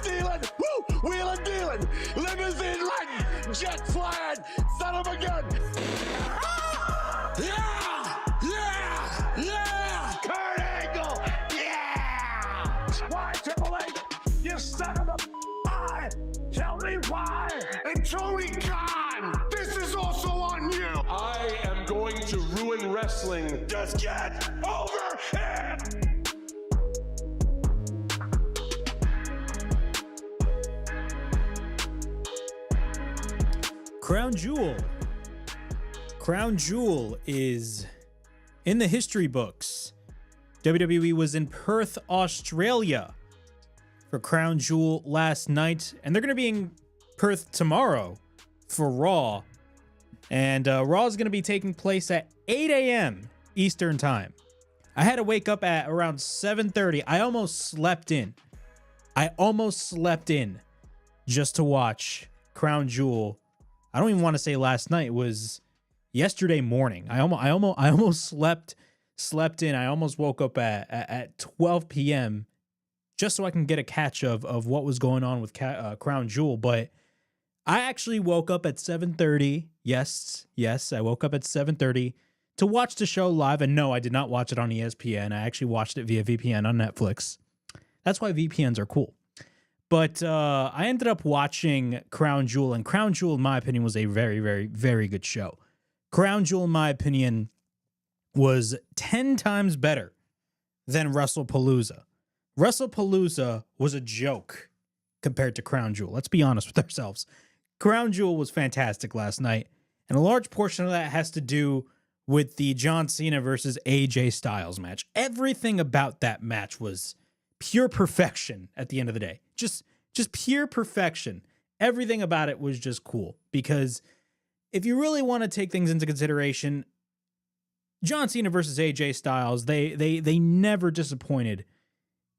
stealing, woo, wheeling dealing, limousine riding, jet flying, son of a gun. Yeah, yeah, yeah. Kurt Angle, yeah. Why, Triple H? You son of a I. Tell me why. And Tony Khan, this is also on you. I am going to ruin wrestling. Just get over it. Crown Jewel. Crown Jewel is in the history books. WWE was in Perth, Australia for Crown Jewel last night, and they're going to be in Perth tomorrow for Raw. And Raw is going to be taking place at 8 a.m. Eastern Time. I had to wake up at around 7:30. I almost slept in just to watch Crown Jewel. I don't even want to say last night. It was yesterday morning. I almost slept in. I almost woke up at 12 p.m. just so I can get a catch of what was going on with Crown Jewel. But I actually woke up at 7:30. Yes, I woke up at 7:30 to watch the show live. And no, I did not watch it on ESPN. I actually watched it via VPN on Netflix. That's why VPNs are cool. But I ended up watching Crown Jewel, and Crown Jewel, in my opinion, was a very, very, very good show. Crown Jewel, in my opinion, was 10 times better than WrestlePalooza. WrestlePalooza was a joke compared to Crown Jewel. Let's be honest with ourselves. Crown Jewel was fantastic last night, and a large portion of that has to do with the John Cena versus AJ Styles match. Everything about that match was pure perfection at the end of the day. Just pure perfection. Everything about it was just cool, because if you really want to take things into consideration, John Cena versus AJ Styles, they never disappointed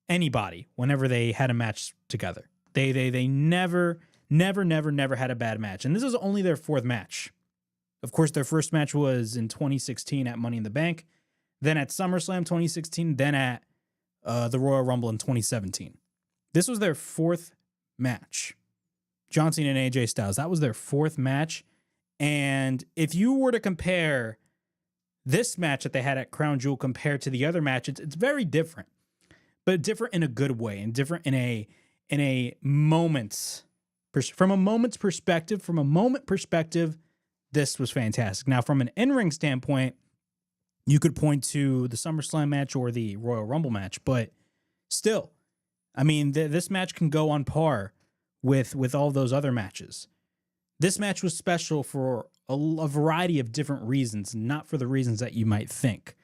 anybody whenever they had a match together. They never had a bad match. And this is only their fourth match. Of course, their first match was in 2016 at Money in the Bank, then at SummerSlam 2016, then at the Royal Rumble in 2017. This was their fourth match. John Cena and AJ Styles, that was their fourth match. And if you were to compare this match that they had at Crown Jewel compared to the other matches, it's very different, but different in a good way, and different in a moment's perspective. From a moment perspective, this was fantastic. Now, from an in-ring standpoint, you could point to the SummerSlam match or the Royal Rumble match, but still, I mean, this match can go on par with all those other matches. This match was special for a variety of different reasons, not for the reasons that you might think.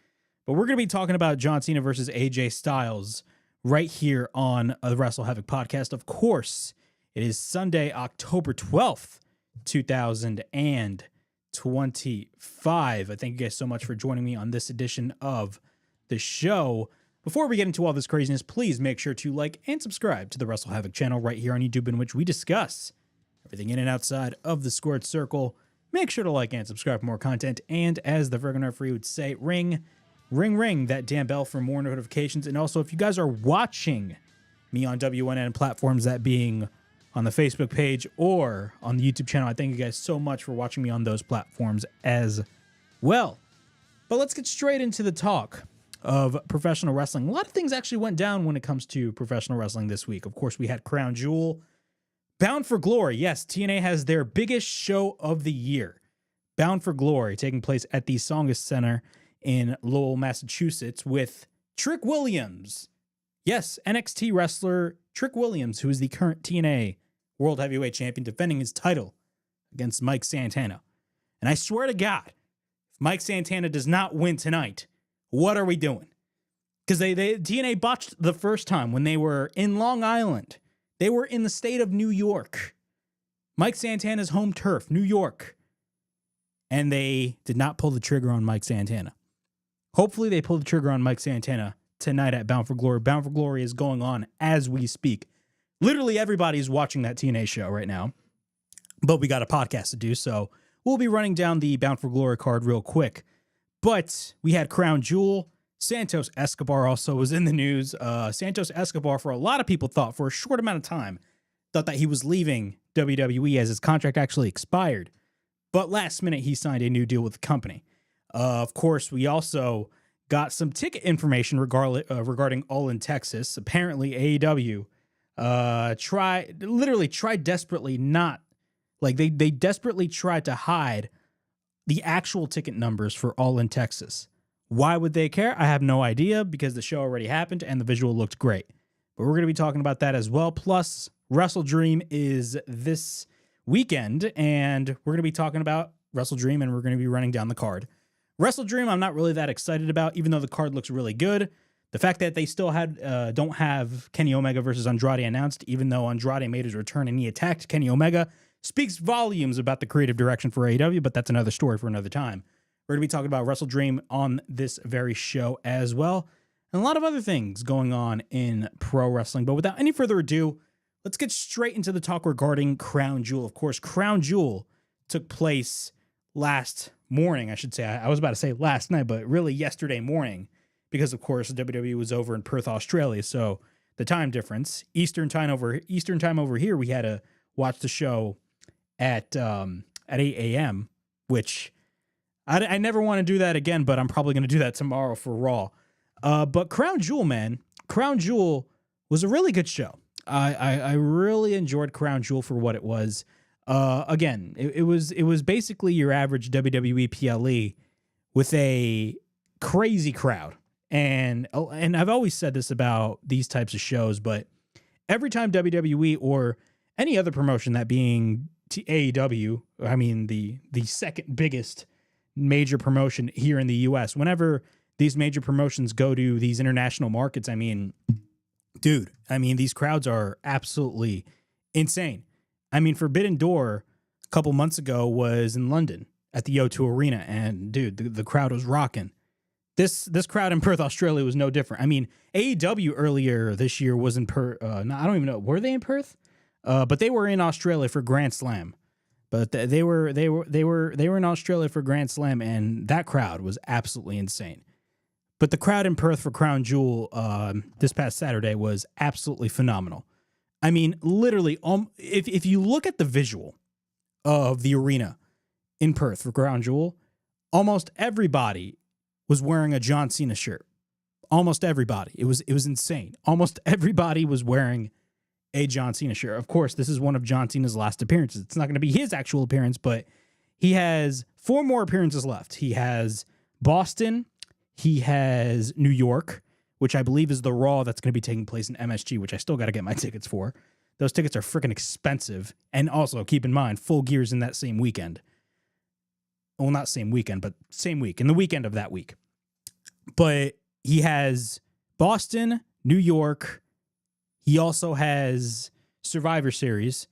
But we're going to be talking about John Cena versus AJ Styles right here on the WrestleHavoc podcast. Of course, it is Sunday, October 12th, 2025. I thank you guys so much for joining me on this edition of the show. Before we get into all this craziness, please make sure to like and subscribe to the WrestleHavoc channel right here on YouTube, in which we discuss everything in and outside of the squared circle. Make sure to like and subscribe for more content. And as the Virgo Free would say, ring that damn bell for more notifications. And also, if you guys are watching me on WNN platforms, that being on the Facebook page or on the YouTube channel, I thank you guys so much for watching me on those platforms as well. But let's get straight into the talk of professional wrestling. A lot of things actually went down when it comes to professional wrestling this week. Of course, we had Crown Jewel, Bound for Glory. Yes, TNA has their biggest show of the year, Bound for Glory, taking place at the Tsongas Center in Lowell, Massachusetts, with Trick Williams. Yes, NXT wrestler Trick Williams, who is the current TNA World Heavyweight Champion, defending his title against Mike Santana. And I swear to God, if Mike Santana does not win tonight, what are we doing? Because TNA botched the first time when they were in Long Island. They were in the state of New York. Mike Santana's home turf, New York. And they did not pull the trigger on Mike Santana. Hopefully they pull the trigger on Mike Santana tonight at Bound for Glory. Bound for Glory is going on as we speak. Literally everybody is watching that TNA show right now. But we got a podcast to do, so we'll be running down the Bound for Glory card real quick. But we had Crown Jewel. Santos Escobar also was in the news. Santos Escobar, for a lot of people, thought for a short amount of time thought that he was leaving WWE as his contract actually expired. But last minute, he signed a new deal with the company. Of course, we also got some ticket information regarding All in Texas. Apparently, AEW tried desperately they desperately tried to hide the actual ticket numbers for All in Texas. Why would they care? I have no idea, because the show already happened and the visual looked great. But we're going to be talking about that as well. Plus, WrestleDream is this weekend, and we're going to be talking about WrestleDream, and we're going to be running down the card. WrestleDream, I'm not really that excited about, even though the card looks really good. The fact that they still don't have Kenny Omega versus Andrade announced, even though Andrade made his return and he attacked Kenny Omega, speaks volumes about the creative direction for AEW, but that's another story for another time. We're going to be talking about WrestleDream on this very show as well, and a lot of other things going on in pro wrestling. But without any further ado, let's get straight into the talk regarding Crown Jewel. Of course, Crown Jewel took place last morning, I should say. I was about to say last night, but really yesterday morning, because of course WWE was over in Perth, Australia. So the time difference, Eastern time over here, we had to watch the show at 8 a.m., which I never want to do that again, but I'm probably going to do that tomorrow for Raw. But Crown Jewel, man, Crown Jewel was a really good show. I really enjoyed Crown Jewel for what it was. Again, it was basically your average WWE PLE with a crazy crowd. And I've always said this about these types of shows, but every time WWE or any other promotion, that being AEW, I mean the second biggest major promotion here in the US, whenever these major promotions go to these international markets, I mean, dude, these crowds are absolutely insane. I mean, Forbidden Door a couple months ago was in London at the O2 Arena, and dude, the crowd was rocking. This crowd in Perth, Australia was no different. I mean, AEW earlier this year was in Perth. I don't even know, were they in Perth? But they were in Australia for Grand Slam. But they were in Australia for Grand Slam, and that crowd was absolutely insane. But the crowd in Perth for Crown Jewel this past Saturday was absolutely phenomenal. I mean, literally, if you look at the visual of the arena in Perth for Crown Jewel, almost everybody was wearing a John Cena shirt. Almost everybody. It was insane. Almost everybody was wearing a John Cena shirt. Of course, this is one of John Cena's last appearances. It's not going to be his actual appearance, but he has 4 more appearances left. He has Boston. He has New York, which I believe is the Raw that's going to be taking place in MSG, which I still got to get my tickets for. Those tickets are freaking expensive. And also, keep in mind, Full Gear's in that same weekend. Well, not same weekend, but same week, in the weekend of that week. But he has Boston, New York. He also has Survivor Series.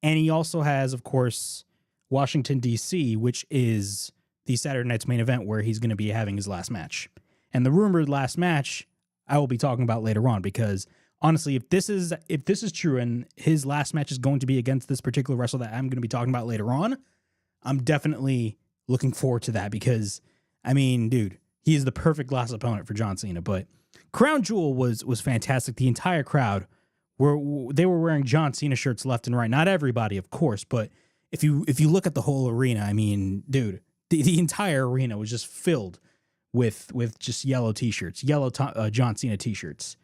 And he also has, of course, Washington, D.C., which is the Saturday night's main event where he's going to be having his last match. And the rumored last match I will be talking about later on, because honestly, if this is true and his last match is going to be against this particular wrestler that I'm going to be talking about later on, I'm definitely looking forward to that, because I mean, dude, he is the perfect last opponent for John Cena. But Crown Jewel was fantastic. The entire crowd were wearing John Cena shirts left and right. Not everybody, of course, but if you look at the whole arena, I mean, dude, the entire arena was just filled with just yellow t-shirts, John Cena t-shirts.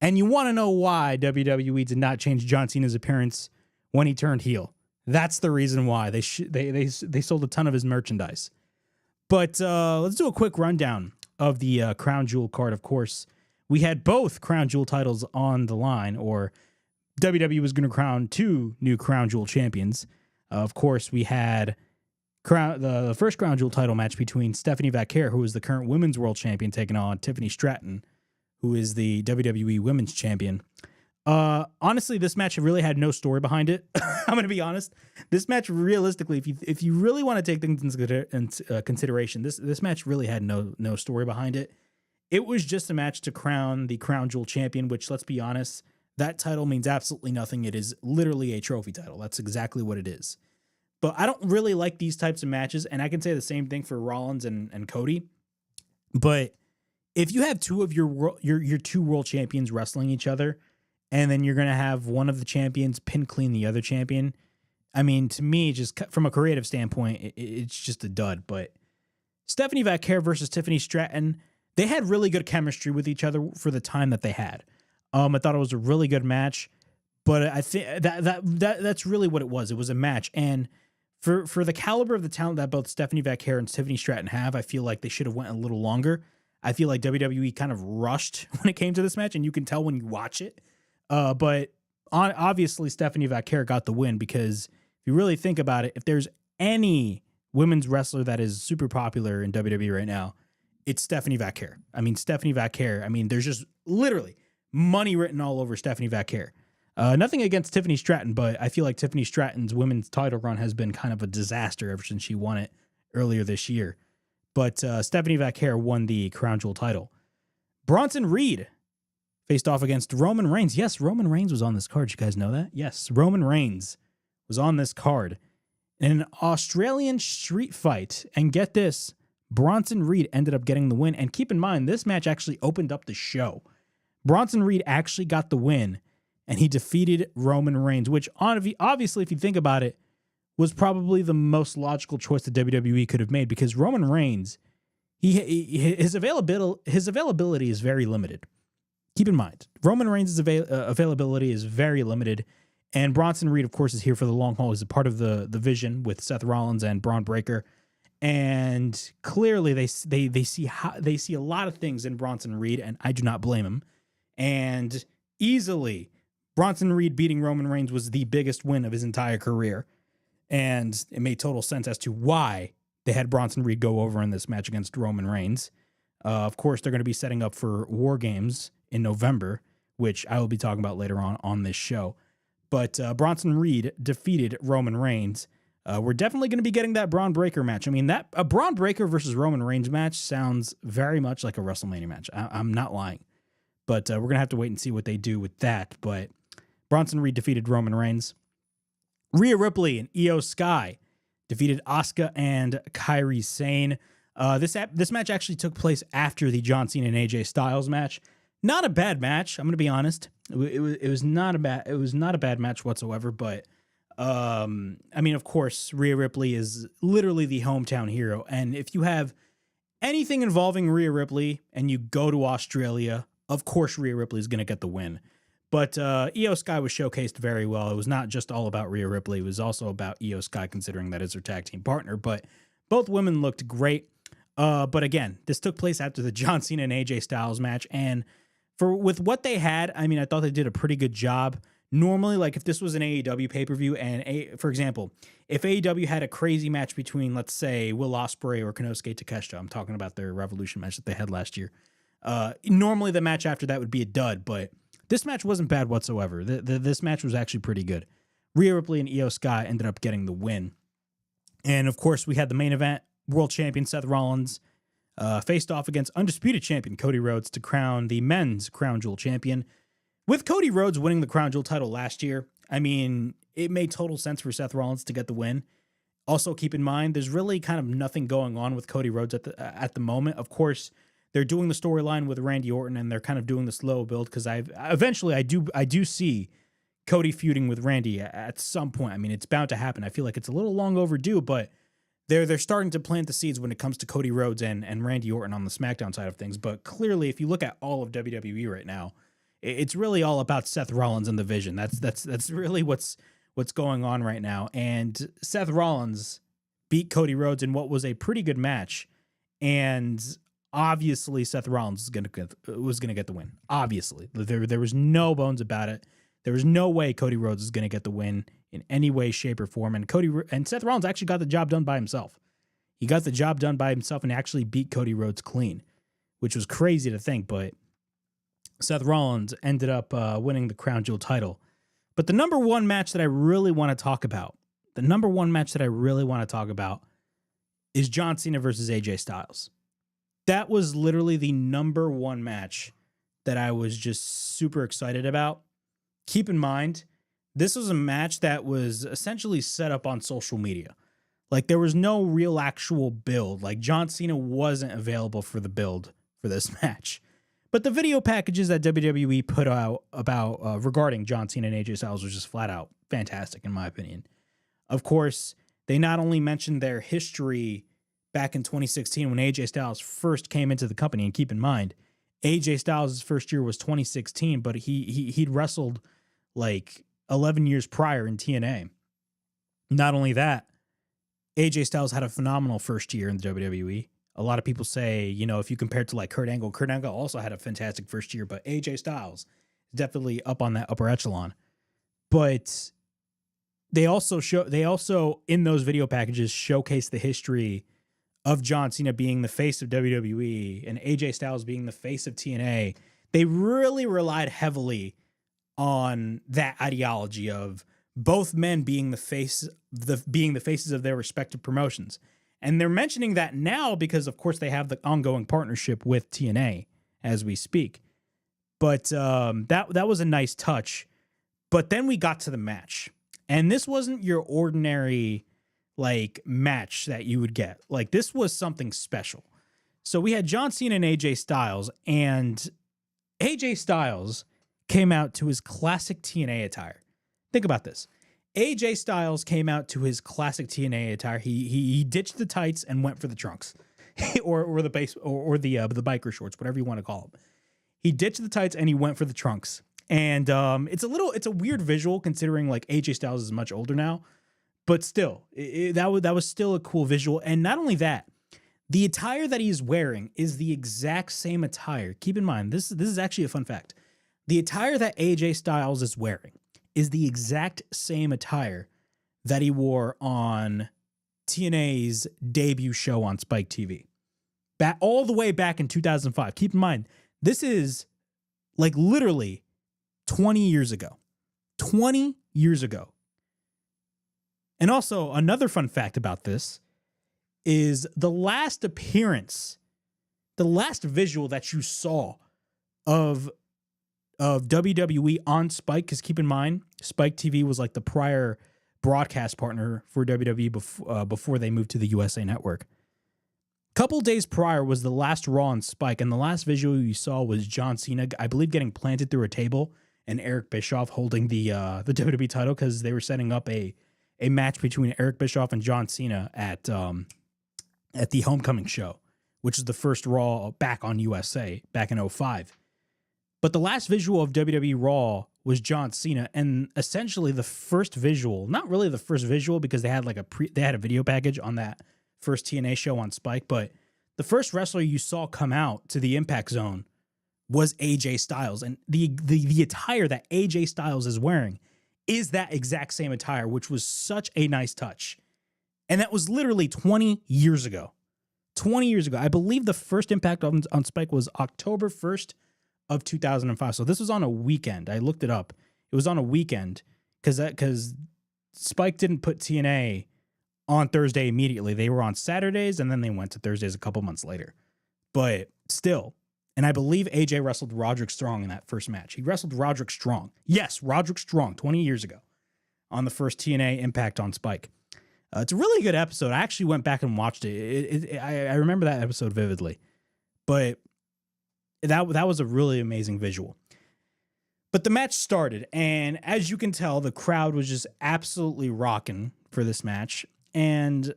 And you want to know why WWE did not change John Cena's appearance when he turned heel. That's the reason why they sold a ton of his merchandise. But let's do a quick rundown of the Crown Jewel card. Of course, we had both Crown Jewel titles on the line, or WWE was going to crown 2 new Crown Jewel champions. Of course, we had the first Crown Jewel title match between Stephanie Vaquer, who is the current Women's World Champion, taking on Tiffany Stratton, who is the WWE Women's Champion. Honestly, this match really had no story behind it. I'm going to be honest. This match, realistically, if you really want to take things into consideration, this match really had no story behind it. It was just a match to crown the Crown Jewel champion, which, let's be honest, that title means absolutely nothing. It is literally a trophy title. That's exactly what it is. But I don't really like these types of matches, and I can say the same thing for Rollins and Cody. But if you have 2 of your 2 world champions wrestling each other, and then you're going to have one of the champions pin clean the other champion. I mean, to me, just from a creative standpoint, it's just a dud. But Stephanie Vaquer versus Tiffany Stratton, they had really good chemistry with each other for the time that they had. I thought it was a really good match, but I think that's really what it was. It was a match, and for the caliber of the talent that both Stephanie Vaquer and Tiffany Stratton have, I feel like they should have went a little longer. I feel like WWE kind of rushed when it came to this match, and you can tell when you watch it. But obviously, Stephanie Vaquer got the win because if you really think about it, if there's any women's wrestler that is super popular in WWE right now, it's Stephanie Vaquer. I mean, Stephanie Vaquer, there's just literally money written all over Stephanie Vaquer. Nothing against Tiffany Stratton, but I feel like Tiffany Stratton's women's title run has been kind of a disaster ever since she won it earlier this year. But Stephanie Vaquer won the Crown Jewel title. Bronson Reed faced off against Roman Reigns. Yes, Roman Reigns was on this card. You guys know that? Yes, Roman Reigns was on this card in an Australian street fight. And get this, Bronson Reed ended up getting the win. And keep in mind, this match actually opened up the show. Bronson Reed actually got the win, and he defeated Roman Reigns, which obviously, if you think about it, was probably the most logical choice that WWE could have made, because Roman Reigns, his availability is very limited. Keep in mind, Roman Reigns' availability is very limited, and Bronson Reed, of course, is here for the long haul. He's a part of the Vision with Seth Rollins and Braun Breaker, and clearly they see a lot of things in Bronson Reed, and I do not blame him. And easily, Bronson Reed beating Roman Reigns was the biggest win of his entire career. And it made total sense as to why they had Bronson Reed go over in this match against Roman Reigns. Of course, they're going to be setting up for War Games in November, which I will be talking about later on this show. But Bronson Reed defeated Roman Reigns. We're definitely going to be getting that Braun Breaker match. I mean, a Braun Breaker versus Roman Reigns match sounds very much like a WrestleMania match. I'm not lying. But we're going to have to wait and see what they do with that. But Bronson Reed defeated Roman Reigns. Rhea Ripley and Io Sky defeated Asuka and Kairi Sane. This match actually took place after the John Cena and AJ Styles match. Not a bad match, I'm going to be honest. It was not a bad match whatsoever, but of course, Rhea Ripley is literally the hometown hero, and if you have anything involving Rhea Ripley and you go to Australia, of course Rhea Ripley is going to get the win. But Io Sky was showcased very well. It was not just all about Rhea Ripley. It was also about Io Sky, considering that is her tag team partner. But both women looked great. But again, this took place after the John Cena and AJ Styles match. And with what they had, I thought they did a pretty good job. Normally, like if this was an AEW pay-per-view, and for example, if AEW had a crazy match between, let's say, Will Ospreay or Konosuke Takeshita, I'm talking about their Revolution match that they had last year. Normally the match after that would be a dud, but this match wasn't bad whatsoever. This match was actually pretty good. Rhea Ripley and Io Sky ended up getting the win. And of course, we had the main event. World champion Seth Rollins faced off against undisputed champion Cody Rhodes to crown the men's Crown Jewel champion. With Cody Rhodes winning the Crown Jewel title last year, it made total sense for Seth Rollins to get the win. Also, keep in mind, there's really kind of nothing going on with Cody Rhodes at the moment. Of course, they're doing the storyline with Randy Orton, and they're kind of doing the slow build because I do see Cody feuding with Randy at some point. It's bound to happen. I feel like it's a little long overdue, but they're starting to plant the seeds when it comes to Cody Rhodes and Randy Orton on the SmackDown side of things. But clearly, if you look at all of WWE right now, it's really all about Seth Rollins and the Vision. That's really what's going on right now. And Seth Rollins beat Cody Rhodes in what was a pretty good match, and obviously Seth Rollins was gonna get the win. Obviously, there was no bones about it. There was no way Cody Rhodes is gonna get the win in any way, shape, or form. And Seth Rollins actually got the job done by himself. He got the job done by himself and actually beat Cody Rhodes clean, which was crazy to think. But Seth Rollins ended up winning the Crown Jewel title. But the number one match that I really want to talk about, is John Cena versus AJ Styles. That was literally the number one match that I was just super excited about. Keep in mind, this was a match that was essentially set up on social media. Like, there was no real actual build. Like, John Cena wasn't available for the build for this match. But the video packages that WWE put out about regarding John Cena and AJ Styles was just flat out fantastic, in my opinion. Of course, they not only mentioned their history back in 2016 when AJ Styles first came into the company, and keep in mind, AJ Styles' first year was 2016, but he'd wrestled like 11 years prior in TNA. Not only that, AJ Styles had a phenomenal first year in the WWE. A lot of people say, you know, if you compare it to like Kurt Angle also had a fantastic first year, but AJ Styles is definitely up on that upper echelon. But they also in those video packages showcase the history of John Cena being the face of WWE and AJ Styles being the face of TNA. They really relied heavily on that ideology of both men being the faces of their respective promotions. And they're mentioning that now because, of course, they have the ongoing partnership with TNA as we speak. But that was a nice touch. But then we got to the match. And this wasn't your ordinary, like, match that you would get. Like, this was something special. So we had John Cena and AJ Styles. And AJ Styles came out to his classic TNA attire. Think about this. AJ Styles came out to his classic TNA attire. He ditched the tights and went for the trunks, or the base or the biker shorts, whatever you want to call them. He ditched the tights and he went for the trunks. And it's a weird visual considering like AJ Styles is much older now, but still, that was still a cool visual. And not only that, the attire that he's wearing is the exact same attire. Keep in mind, this is actually a fun fact. The attire that AJ Styles is wearing is the exact same attire that he wore on TNA's debut show on Spike TV. All the way back in 2005. Keep in mind, this is like literally 20 years ago. 20 years ago. And also, another fun fact about this is the last appearance, the last visual that you saw of WWE on Spike, because keep in mind, Spike TV was like the prior broadcast partner for WWE before they moved to the USA Network. Couple days prior was the last Raw on Spike, and the last visual you saw was John Cena, I believe, getting planted through a table, and Eric Bischoff holding the WWE title because they were setting up a match between Eric Bischoff and John Cena at the Homecoming show, which is the first Raw back on USA back in 2005. But the last visual of WWE Raw was John Cena, and essentially the first visual, not really the first visual because they had like they had a video package on that first TNA show on Spike, but the first wrestler you saw come out to the Impact Zone was AJ Styles, and the attire that AJ Styles is wearing is that exact same attire, which was such a nice touch. And that was literally 20 years ago. 20 years ago. I believe the first Impact on Spike was October 1st of 2005. So this was on a weekend. I looked it up. It was on a weekend because Spike didn't put TNA on Thursday immediately. They were on Saturdays, and then they went to Thursdays a couple months later. But still, and I believe AJ wrestled Roderick Strong in that first match. He wrestled Roderick Strong. Yes, Roderick Strong, 20 years ago on the first TNA Impact on Spike. It's a really good episode. I actually went back and watched it. I remember that episode vividly. But that was a really amazing visual. But the match started, and as you can tell, the crowd was just absolutely rocking for this match. And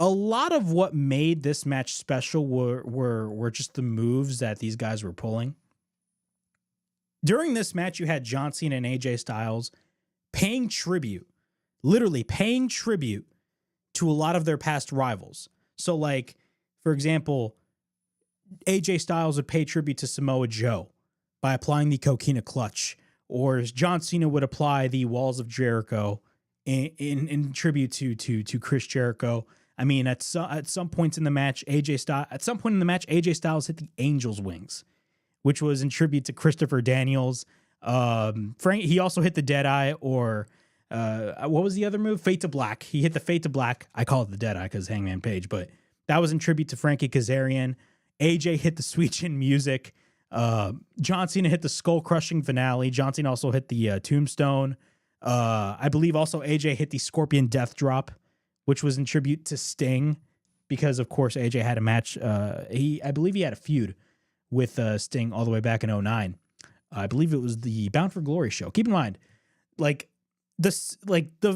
a lot of what made this match special were just the moves that these guys were pulling. During this match, you had John Cena and AJ Styles paying tribute, literally paying tribute to a lot of their past rivals. So, like, for example, AJ Styles would pay tribute to Samoa Joe by applying the Coquina Clutch, or John Cena would apply the Walls of Jericho in tribute to Chris Jericho. I mean, at some points in the match, AJ Styles hit the Angel's Wings, which was in tribute to Christopher Daniels. He also hit the Deadeye, or what was the other move? Fate to Black. He hit the Fate to Black. I call it the Deadeye because Hangman Page, but that was in tribute to Frankie Kazarian. AJ hit the Sweet Chin Music. John Cena hit the Skull Crushing Finale. John Cena also hit the Tombstone. I believe also AJ hit the Scorpion Death Drop, which was in tribute to Sting, because of course AJ had a match. I believe he had a feud with Sting all the way back in 2009. I believe it was the Bound for Glory show. Keep in mind, like this, like the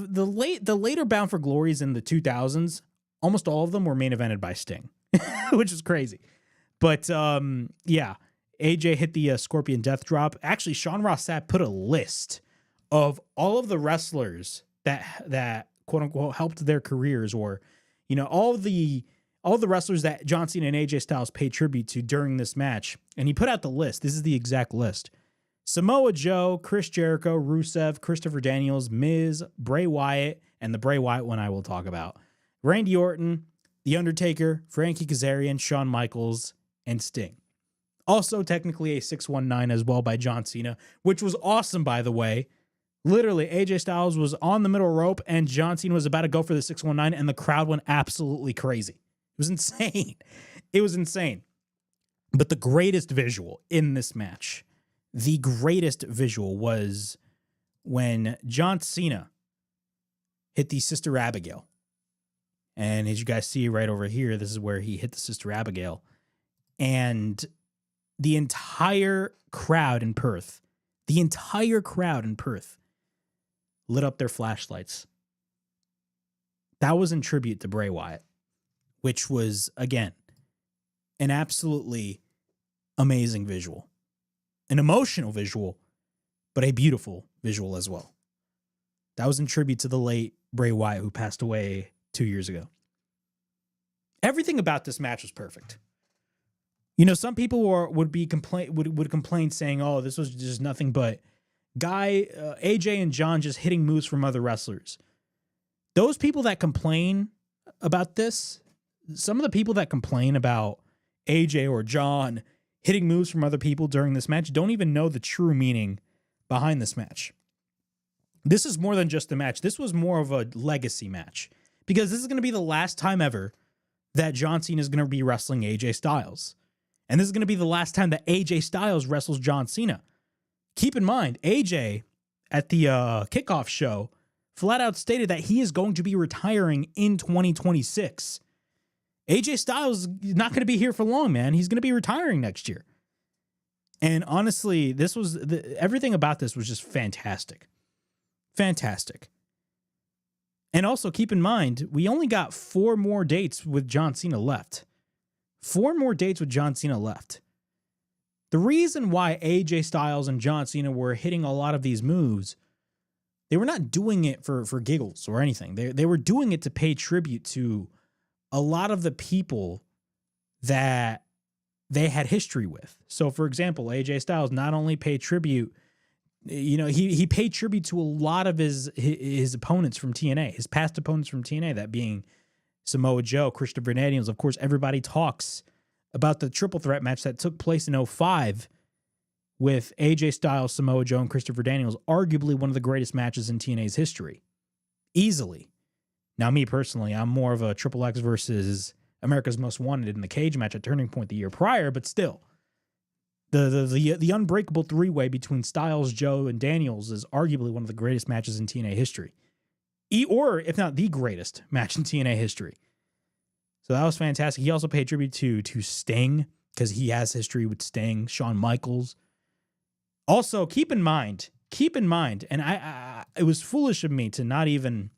later Bound for Glories in the 2000s, almost all of them were main evented by Sting, which is crazy. But yeah, AJ hit the Scorpion Death Drop. Actually, Sean Ross Sapp put a list of all of the wrestlers that quote unquote helped their careers, or all the wrestlers that John Cena and AJ Styles paid tribute to during this match. And he put out the list. This is the exact list. Samoa Joe, Chris Jericho, Rusev, Christopher Daniels, Miz, Bray Wyatt, and the Bray Wyatt one I will talk about, Randy Orton, The Undertaker, Frankie Kazarian, Shawn Michaels, and Sting. Also technically a 619 as well by John Cena, which was awesome, by the way. Literally, AJ Styles was on the middle rope and John Cena was about to go for the 619 and the crowd went absolutely crazy. It was insane. It was insane. But the greatest visual in this match, the greatest visual was when John Cena hit the Sister Abigail. And as you guys see right over here, this is where he hit the Sister Abigail. And the entire crowd in Perth lit up their flashlights. That was in tribute to Bray Wyatt, which was, again, an absolutely amazing visual. An emotional visual, but a beautiful visual as well. That was in tribute to the late Bray Wyatt, who passed away 2 years ago. Everything about this match was perfect. Some people would complain saying, "Oh, this was just nothing but AJ and John just hitting moves from other wrestlers." Those people that complain about this, some of the people that complain about AJ or John hitting moves from other people during this match don't even know the true meaning behind this match. This is more than just a match. This was more of a legacy match, because this is going to be the last time ever that John Cena is going to be wrestling AJ Styles. And this is going to be the last time that AJ Styles wrestles John Cena. Keep in mind, AJ at the kickoff show flat out stated that he is going to be retiring in 2026. AJ Styles is not going to be here for long, man. He's going to be retiring next year. And honestly, everything about this was just fantastic. Fantastic. And also keep in mind, we only got 4 more dates with John Cena left. 4 more dates with John Cena left. The reason why AJ Styles and John Cena were hitting a lot of these moves, they were not doing it for giggles or anything. They were doing it to pay tribute to a lot of the people that they had history with. So, for example, AJ Styles not only paid tribute, he paid tribute to a lot of his opponents from TNA, his past opponents from TNA, that being Samoa Joe, Christopher Daniels. Of course, everybody talks about the triple threat match that took place in 2005 with AJ Styles, Samoa Joe, and Christopher Daniels, arguably one of the greatest matches in TNA's history. Easily. Now, me personally, I'm more of a Triple X versus America's Most Wanted in the cage match at Turning Point the year prior, but still, the unbreakable three-way between Styles, Joe, and Daniels is arguably one of the greatest matches in TNA history. Or, if not the greatest match in TNA history. So that was fantastic. He also paid tribute to Sting, because he has history with Sting, Shawn Michaels. Also, keep in mind, and it was foolish of me to not even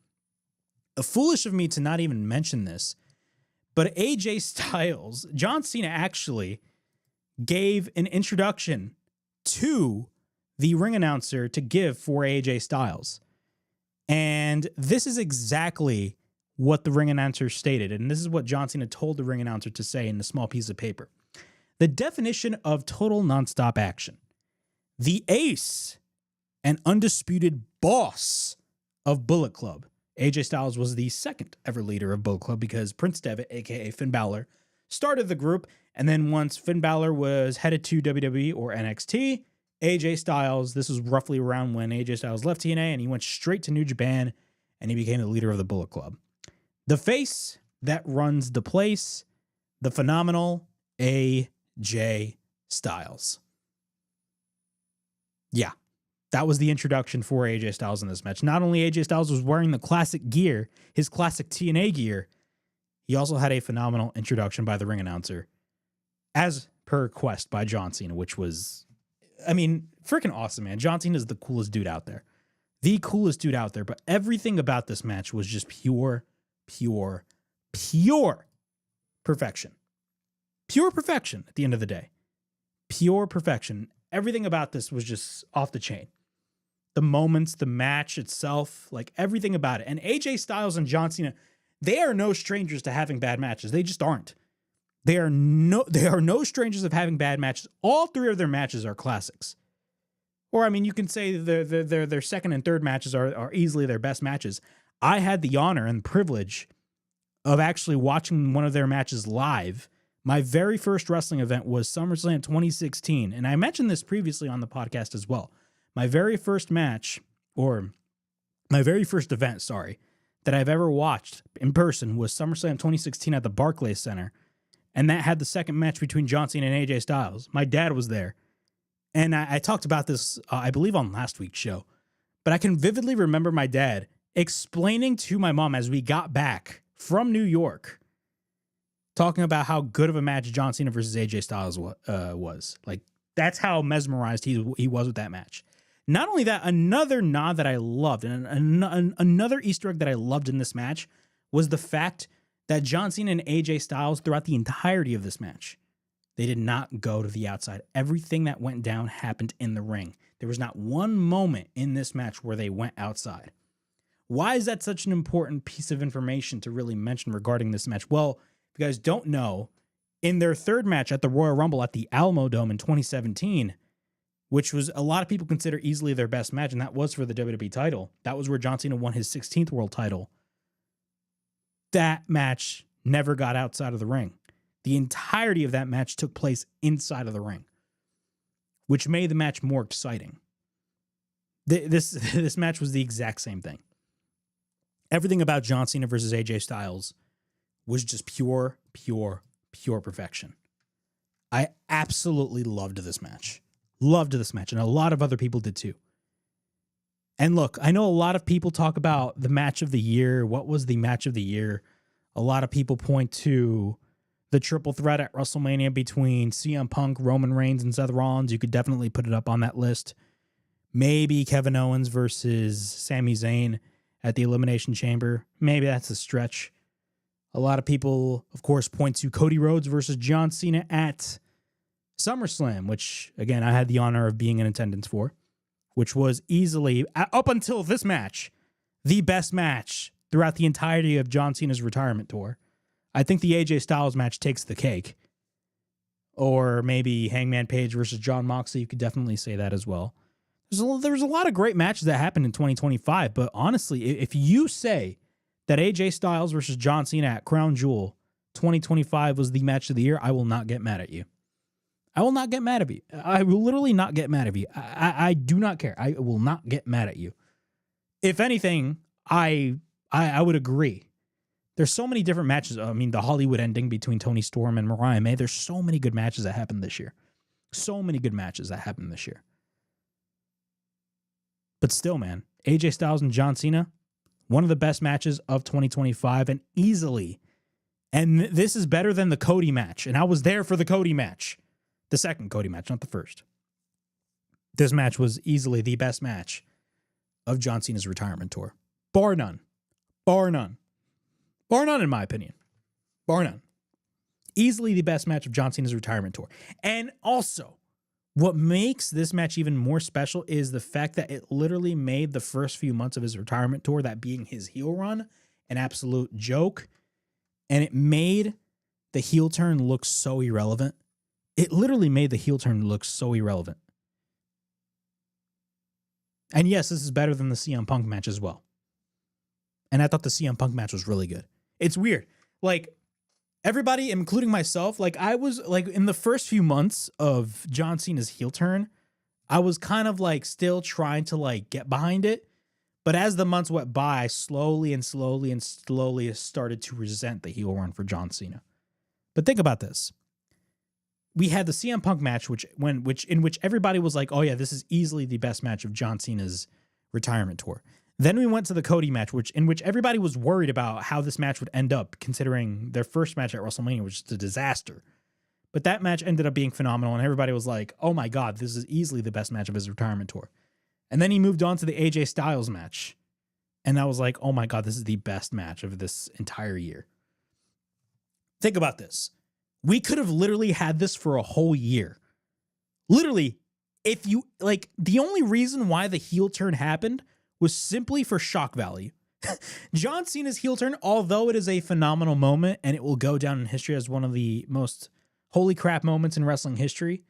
mention this, but AJ Styles, John Cena actually gave an introduction to the ring announcer to give for AJ Styles. And this is exactly what the ring announcer stated. And this is what John Cena told the ring announcer to say in the small piece of paper. The definition of total nonstop action. The ace and undisputed boss of Bullet Club. AJ Styles was the second ever leader of Bullet Club, because Prince Devitt, a.k.a. Finn Balor, started the group. And then once Finn Balor was headed to WWE or NXT, AJ Styles, this was roughly around when AJ Styles left TNA, and he went straight to New Japan, and he became the leader of the Bullet Club. The face that runs the place, the phenomenal AJ Styles. Yeah, that was the introduction for AJ Styles in this match. Not only AJ Styles was wearing the classic gear, his classic TNA gear, he also had a phenomenal introduction by the ring announcer, as per request by John Cena, which was, I mean, freaking awesome, man. John Cena is the coolest dude out there. The coolest dude out there. But everything about this match was just pure perfection. Pure perfection at the end of the day. Pure perfection. Everything about this was just off the chain. The moments, the match itself, like everything about it. And AJ Styles and John Cena, they are no strangers to having bad matches. They just aren't. They are no strangers of having bad matches. All three of their matches are classics. Or, I mean, you can say their second and third matches are easily their best matches. I had the honor and privilege of actually watching one of their matches live. My very first wrestling event was SummerSlam 2016. And I mentioned this previously on the podcast as well. My very first match, or my very first event, that I've ever watched in person was SummerSlam 2016 at the Barclays Center. And that had the second match between John Cena and AJ Styles. My dad was there. And I talked about this, I believe, on last week's show. But I can vividly remember my dad explaining to my mom as we got back from New York, talking about how good of a match John Cena versus AJ Styles was. Like, that's how mesmerized he was with that match. Not only that, another nod that I loved, and another Easter egg that I loved in this match was the fact that John Cena and AJ Styles, throughout the entirety of this match, they did not go to the outside. Everything that went down happened in the ring. There was not one moment in this match where they went outside. Why is that such an important piece of information to really mention regarding this match? Well, if you guys don't know, in their third match at the Royal Rumble at the Alamo Dome in 2017, which was a lot of people consider easily their best match, and that was for the WWE title. That was where John Cena won his 16th world title. That match never got outside of the ring. The entirety of that match took place inside of the ring, which made the match more exciting. This match was the exact same thing. Everything about John Cena versus AJ Styles was just pure perfection. I absolutely loved this match. Loved this match, and a lot of other people did too. And look, I know a lot of people talk about the match of the year. What was the match of the year? A lot of people point to the triple threat at WrestleMania between CM Punk, Roman Reigns, and Seth Rollins. You could definitely put it up on that list. Maybe Kevin Owens versus Sami Zayn at the Elimination Chamber. Maybe that's a stretch. A lot of people, of course, point to Cody Rhodes versus John Cena at SummerSlam, which, again, I had the honor of being in attendance for, which was easily, up until this match, the best match throughout the entirety of John Cena's retirement tour. I think the AJ Styles match takes the cake. Or maybe Hangman Page versus John Moxley. You could definitely say that as well. There's a lot of great matches that happened in 2025, but honestly, if you say that AJ Styles versus John Cena at Crown Jewel 2025 was the match of the year, I will not get mad at you. I will not get mad at you. I will literally not get mad at you. I do not care. I will not get mad at you. If anything, I would agree. There's so many different matches. I mean, the Hollywood ending between Toni Storm and Mariah May. There's so many good matches that happened this year. So many good matches that happened this year. But still, man, AJ Styles and John Cena, one of the best matches of 2025, and easily. And this is better than the Cody match. And I was there for the Cody match. The second Cody match, not the first. This match was easily the best match of John Cena's retirement tour. Bar none. Bar none. Bar none, in my opinion. Bar none. Easily the best match of John Cena's retirement tour. And also, what makes this match even more special is the fact that it literally made the first few months of his retirement tour, that being his heel run, an absolute joke. And it made the heel turn look so irrelevant. It literally made the heel turn look so irrelevant. And yes, this is better than the CM Punk match as well. And I thought the CM Punk match was really good. It's weird. Like, everybody, including myself, like, I was, like, in the first few months of John Cena's heel turn, I was kind of, like, still trying to, like, get behind it. But as the months went by, I slowly started to resent the heel run for John Cena. But think about this. We had the CM Punk match, in which everybody was like, oh yeah, this is easily the best match of John Cena's retirement tour. Then we went to the Cody match, in which everybody was worried about how this match would end up, considering their first match at WrestleMania was just a disaster. But that match ended up being phenomenal, and everybody was like, oh my God, this is easily the best match of his retirement tour. And then he moved on to the AJ Styles match. And I was like, oh my God, this is the best match of this entire year. Think about this. We could have literally had this for a whole year. Literally, if you, like, the only reason why the heel turn happened was simply for shock value. John Cena's heel turn, although it is a phenomenal moment and it will go down in history as one of the most holy crap moments in wrestling history,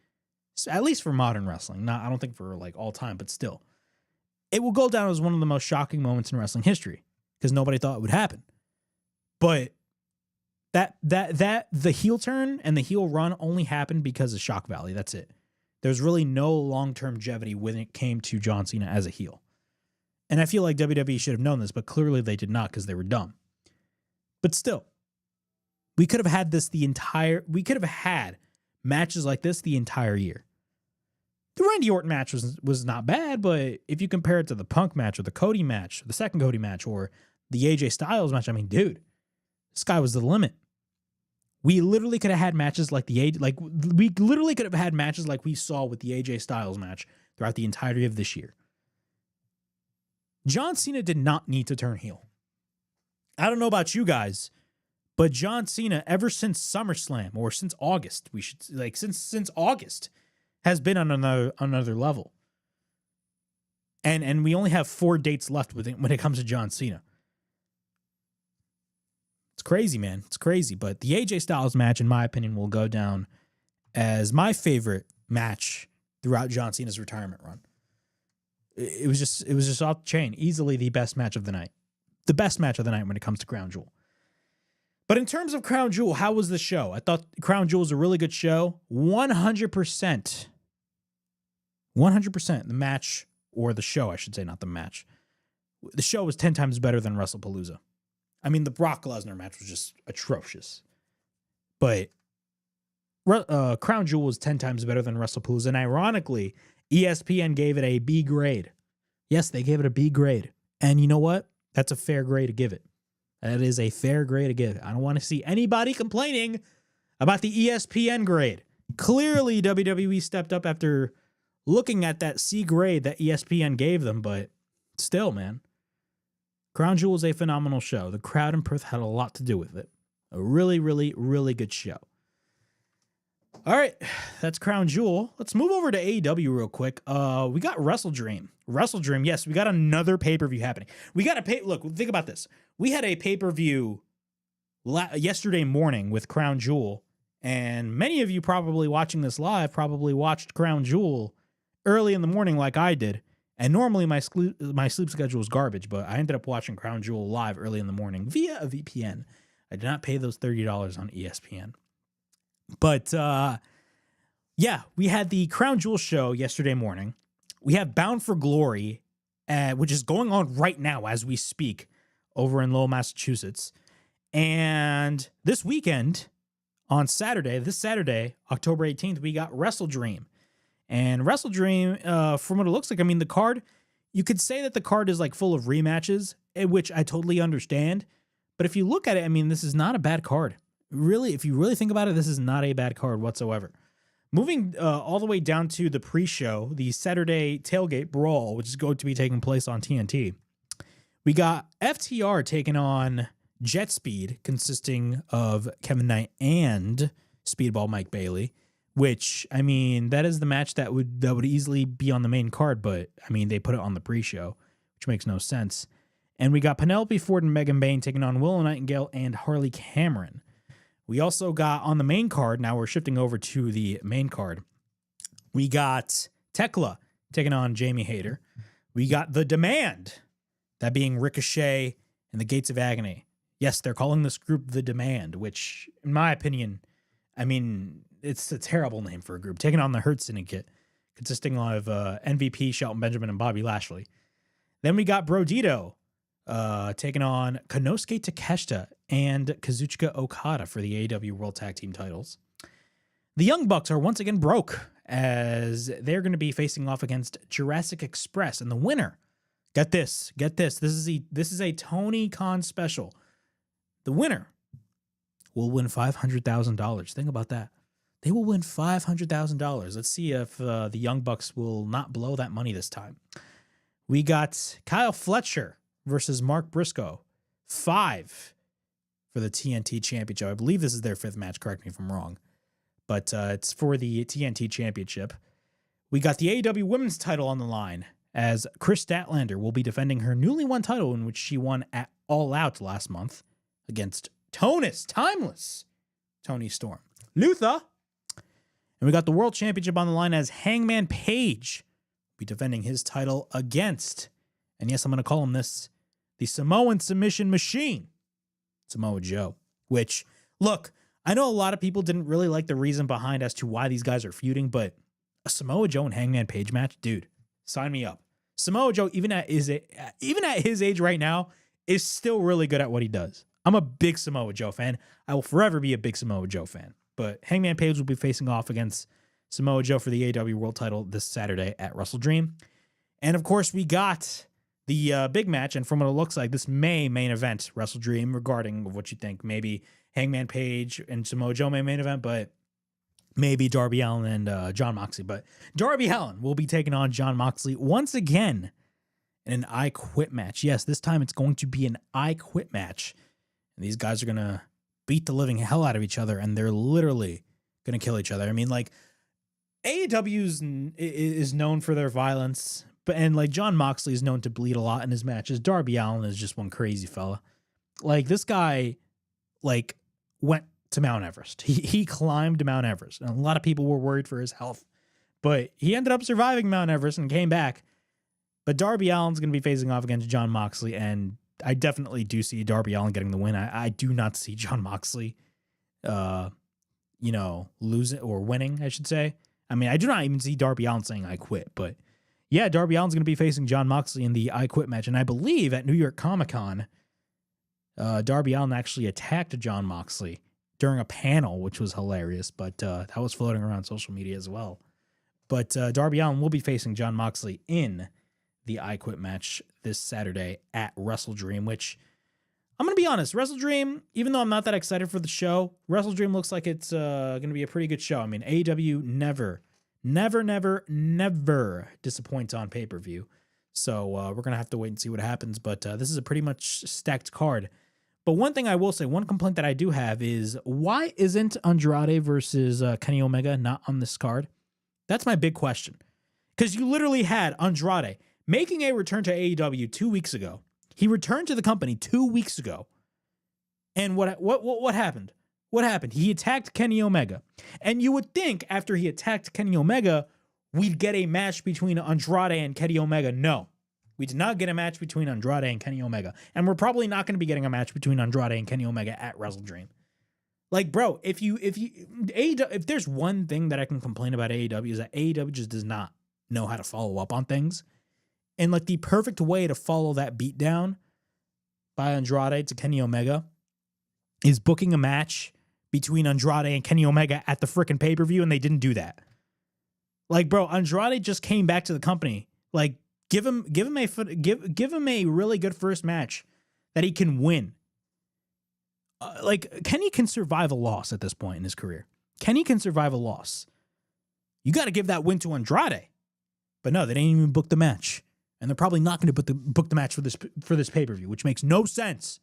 at least for modern wrestling. Not, I don't think for like all time, but still. It will go down as one of the most shocking moments in wrestling history because nobody thought it would happen. But the heel turn and the heel run only happened because of shock value. That's it. There's really no long-term longevity when it came to John Cena as a heel. And I feel like WWE should have known this, but clearly they did not because they were dumb. But still, we could have had matches like this the entire year. The Randy Orton match was not bad, but if you compare it to the Punk match or the Cody match, or the second Cody match, or the AJ Styles match, I mean, dude, the sky was the limit. We literally could have had matches like we literally could have had matches like we saw with the AJ Styles match throughout the entirety of this year. John Cena did not need to turn heel. I don't know about you guys, but John Cena, ever since SummerSlam or since August, since August, has been on another level. And we only have 4 dates left when it comes to John Cena. It's crazy, man. It's crazy. But the AJ Styles match, in my opinion, will go down as my favorite match throughout John Cena's retirement run. It was just off the chain. Easily the best match of the night. The best match of the night when it comes to Crown Jewel. But in terms of Crown Jewel, how was the show? I thought Crown Jewel was a really good show. 100%. 100%. The match, or the show, I should say, not the match. The show was 10 times better than WrestlePalooza. I mean, the Brock Lesnar match was just atrocious. But Crown Jewel was 10 times better than WrestlePalooza. And ironically, ESPN gave it a B grade. Yes, they gave it a B grade. And you know what? That's a fair grade to give it. That is a fair grade to give it. I don't want to see anybody complaining about the ESPN grade. Clearly, WWE stepped up after looking at that C grade that ESPN gave them. But still, man. Crown Jewel is a phenomenal show. The crowd in Perth had a lot to do with it. A really, really, really good show. All right, that's Crown Jewel. Let's move over to AEW real quick. We got WrestleDream. WrestleDream, yes, we got another pay-per-view happening. Look, think about this. We had a pay-per-view yesterday morning with Crown Jewel, and many of you probably watching this live probably watched Crown Jewel early in the morning like I did. And normally my sleep schedule is garbage, but I ended up watching Crown Jewel live early in the morning via a VPN. I did not pay those $30 on ESPN. But yeah, we had the Crown Jewel show yesterday morning. We have Bound for Glory, which is going on right now as we speak over in Lowell, Massachusetts. And this weekend, on this Saturday, October 18th, we got WrestleDream. And WrestleDream, from what it looks like, I mean, the card, you could say that the card is like full of rematches, which I totally understand. But if you look at it, I mean, this is not a bad card. Really, if you really think about it, this is not a bad card whatsoever. Moving all the way down to the pre-show, the Saturday Tailgate Brawl, which is going to be taking place on TNT. We got FTR taking on Jet Speed, consisting of Kevin Knight and Speedball Mike Bailey. Which, I mean, that is the match that would easily be on the main card, but, I mean, they put it on the pre-show, which makes no sense. And we got Penelope Ford and Megan Bayne taking on Willow Nightingale and Harley Cameron. We also got on the main card, now we're shifting over to the main card, we got Tekla taking on Jamie Hayter. We got The Demand, that being Ricochet and the Gates of Agony. Yes, they're calling this group The Demand, which, in my opinion, I mean, it's a terrible name for a group. Taking on the Hurt Syndicate, consisting of MVP, Shelton Benjamin, and Bobby Lashley. Then we got Brodito taking on Konosuke Takeshita and Kazuchika Okada for the AEW World Tag Team titles. The Young Bucks are once again broke as they're going to be facing off against Jurassic Express. And the winner, get this. This is a Tony Khan special. The winner will win $500,000. Think about that. they will win $500,000. Let's see if the Young Bucks will not blow that money this time. We got Kyle Fletcher versus Mark Briscoe. 5 for the TNT Championship. I believe this is their 5th match. Correct me if I'm wrong. But it's for the TNT Championship. We got the AEW Women's title on the line as Chris Statlander will be defending her newly won title, in which she won at All Out last month against Timeless Tony Storm. Luther. And we got the World Championship on the line as Hangman Page will be defending his title against, and yes, I'm going to call him this, the Samoan submission machine, Samoa Joe. Which, look, I know a lot of people didn't really like the reason behind as to why these guys are feuding, but a Samoa Joe and Hangman Page match, dude, sign me up. Samoa Joe, even at his age right now, is still really good at what he does. I'm a big Samoa Joe fan. I will forever be a big Samoa Joe fan. But Hangman Page will be facing off against Samoa Joe for the AEW World title this Saturday at WrestleDream. And of course, we got the big match, and from what it looks like, this main event WrestleDream, regarding what you think. Maybe Hangman Page and Samoa Joe main event, but maybe Darby Allin and John Moxley. But Darby Allin will be taking on John Moxley once again in an I Quit match. Yes, this time it's going to be an I Quit match. And these guys are going to beat the living hell out of each other, and they're literally going to kill each other. I mean, like, AEW is known for their violence, and like John Moxley is known to bleed a lot in his matches. Darby Allin is just one crazy fella. Like, this guy, like, went to Mount Everest. He climbed Mount Everest, and a lot of people were worried for his health, but he ended up surviving Mount Everest and came back. But Darby Allin's going to be facing off against John Moxley, and I definitely do see Darby Allin getting the win. I do not see John Moxley, losing or winning, I should say. I mean, I do not even see Darby Allin saying I quit, but yeah, Darby Allin's going to be facing John Moxley in the I Quit match. And I believe at New York Comic-Con, Darby Allin actually attacked John Moxley during a panel, which was hilarious, but that was floating around social media as well. But Darby Allin will be facing John Moxley in the I Quit match this Saturday at WrestleDream, which, I'm going to be honest, WrestleDream, even though I'm not that excited for the show, WrestleDream looks like it's going to be a pretty good show. I mean, AEW never disappoints on pay-per-view. So we're going to have to wait and see what happens. But this is a pretty much stacked card. But one thing I will say, one complaint that I do have is, why isn't Andrade versus Kenny Omega not on this card? That's my big question. Because you literally had Andrade making a return to AEW 2 weeks ago. He returned to the company 2 weeks ago. And what happened? What happened? He attacked Kenny Omega. And you would think after he attacked Kenny Omega, we'd get a match between Andrade and Kenny Omega. No. We did not get a match between Andrade and Kenny Omega. And we're probably not going to be getting a match between Andrade and Kenny Omega at WrestleDream. Like, bro, if there's one thing that I can complain about AEW, is that AEW just does not know how to follow up on things. And like, the perfect way to follow that beatdown by Andrade to Kenny Omega is booking a match between Andrade and Kenny Omega at the frickin' pay-per-view, and they didn't do that. Like, bro, Andrade just came back to the company. Like, give him a really good first match that he can win. Like, Kenny can survive a loss at this point in his career. Kenny can survive a loss. You got to give that win to Andrade. But no, they didn't even book the match. And they're probably not going to book the match for this pay-per-view, which makes no sense.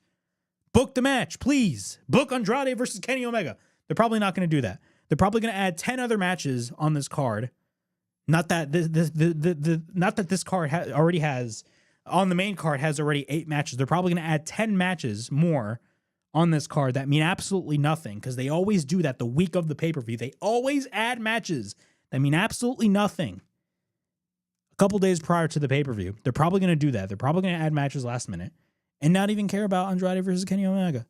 Book the match, please. Book Andrade versus Kenny Omega. They're probably not going to do that. They're probably going to add 10 other matches on this card. Not that this card already has, on the main card, has already 8 matches. They're probably going to add 10 matches more on this card that mean absolutely nothing, because they always do that the week of the pay-per-view. They always add matches that mean absolutely nothing a couple days prior to the pay-per-view. They're probably going to do that. They're probably going to add matches last minute and not even care about Andrade versus Kenny Omega.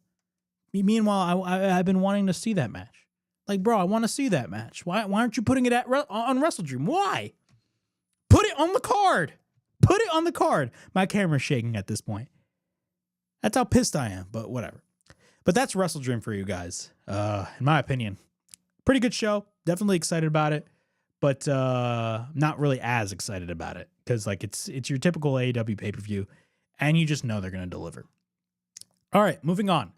Meanwhile, I've been wanting to see that match. Like, bro, I want to see that match. Why aren't you putting it on WrestleDream? Why? Put it on the card. Put it on the card. My camera's shaking at this point. That's how pissed I am, but whatever. But that's WrestleDream for you guys. In my opinion, pretty good show. Definitely excited about it, but not really as excited about it, because like it's your typical AEW pay-per-view, and you just know they're going to deliver. All right, moving on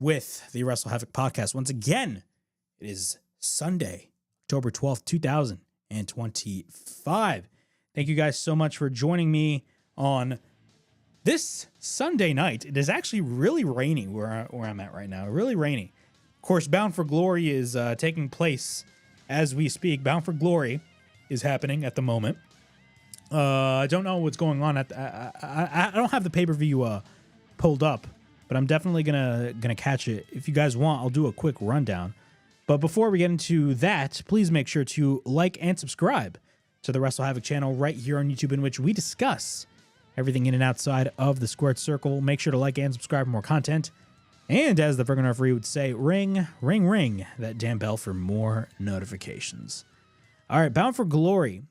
with the WrestleHavoc podcast. Once again, it is Sunday, October 12th, 2025. Thank you guys so much for joining me on this Sunday night. It is actually really rainy where I'm at right now. Really rainy. Of course, Bound for Glory is taking place as we speak. Bound for Glory is happening at the moment. I don't know what's going on I don't have the pay-per-view pulled up, but I'm definitely gonna catch it. If you guys want, I'll do a quick rundown. But before we get into that, please make sure to like and subscribe to the WrestleHavoc channel right here on YouTube, in which we discuss everything in and outside of the squared circle. Make sure to like and subscribe for more content. And as the friggin' referee would say, ring, ring, ring that damn bell for more notifications. All right, Bound for Glory.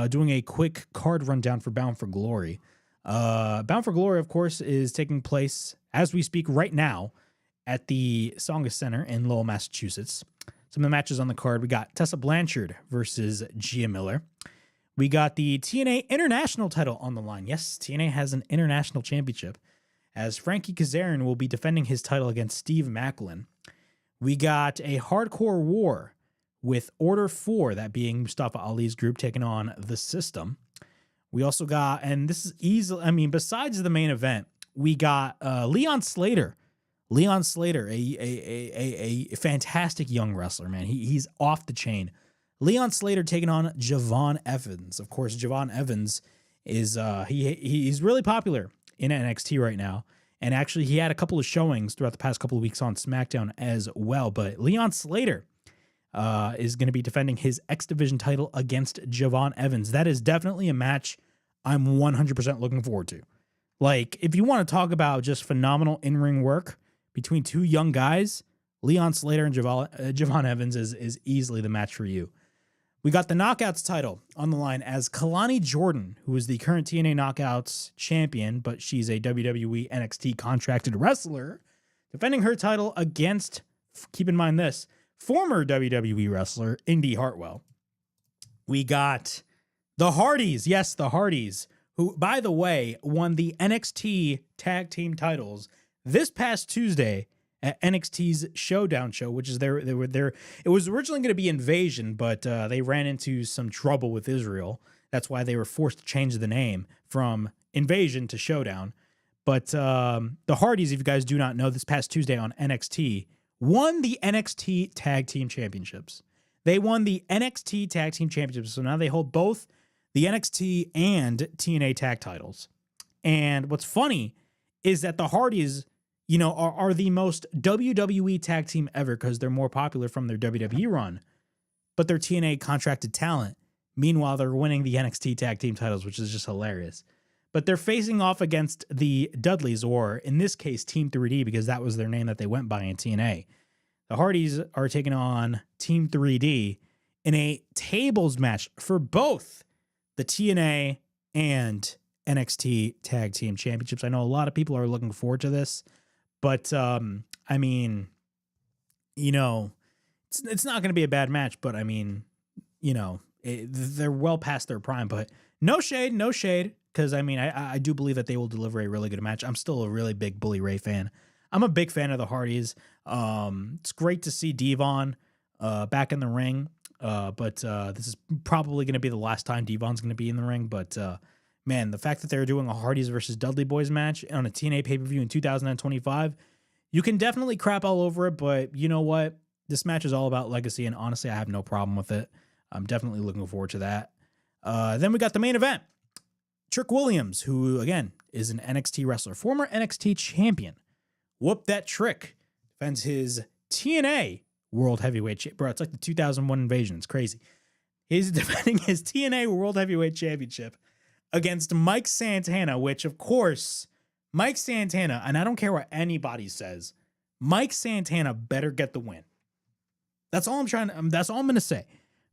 Doing a quick card rundown for Bound for Glory. Bound for Glory, of course, is taking place as we speak right now at the Tsongas Center in Lowell, Massachusetts. Some of the matches on the card: we got Tessa Blanchard versus Gia Miller. We got the TNA International title on the line. Yes, TNA has an international championship, as Frankie Kazarian will be defending his title against Steve Macklin. We got a hardcore war with Order 4, that being Mustafa Ali's group, taking on The System. We also got, and this is easy, I mean, besides the main event, we got Leon Slater. Leon Slater, a fantastic young wrestler, man. He's off the chain. Leon Slater taking on Javon Evans. Of course, Javon Evans is he's really popular in NXT right now. And actually, he had a couple of showings throughout the past couple of weeks on SmackDown as well. But Leon Slater is going to be defending his X Division title against Javon Evans. That is definitely a match I'm 100% looking forward to. Like, if you want to talk about just phenomenal in-ring work between two young guys, Leon Slater and Javon Evans is easily the match for you. We got the Knockouts title on the line as Kalani Jordan, who is the current TNA Knockouts champion, but she's a WWE NXT contracted wrestler, defending her title against, keep in mind this, former WWE wrestler Indy Hartwell. We got the Hardys. Yes, the Hardys, who, by the way, won the NXT tag team titles this past Tuesday at NXT's Showdown show, which is it was originally going to be Invasion, but they ran into some trouble with Israel. That's why they were forced to change the name from Invasion to Showdown. But the Hardys, if you guys do not know, this past Tuesday on NXT, won the NXT Tag Team Championships. They won the NXT Tag Team Championships, so now they hold both the NXT and TNA tag titles. And what's funny is that the Hardys, you know, are the most WWE tag team ever because they're more popular from their WWE run, but they're TNA contracted talent. Meanwhile, they're winning the NXT tag team titles, which is just hilarious. But they're facing off against the Dudleys, or in this case, Team 3D, because that was their name that they went by in TNA. The Hardys are taking on Team 3D in a tables match for both the TNA and NXT tag team championships. I know a lot of people are looking forward to this, but I mean, you know, it's not going to be a bad match, but I mean, you know, they're well past their prime, but no shade. Because, I mean, I do believe that they will deliver a really good match. I'm still a really big Bully Ray fan. I'm a big fan of the Hardys. It's great to see Devon back in the ring. But this is probably going to be the last time Devon's going to be in the ring. But, man, the fact that they're doing a Hardys versus Dudley Boys match on a TNA pay-per-view in 2025, you can definitely crap all over it. But you know what? This match is all about legacy, and honestly, I have no problem with it. I'm definitely looking forward to that. Then we got the main event. Trick Williams, who, again, is an NXT wrestler, former NXT champion. Whoop that Trick. Defends his TNA World Heavyweight Bro, it's like the 2001 Invasion. It's crazy. He's defending his TNA World Heavyweight Championship against Mike Santana, which, of course, Mike Santana, and I don't care what anybody says, Mike Santana better get the win. That's all I'm going to say.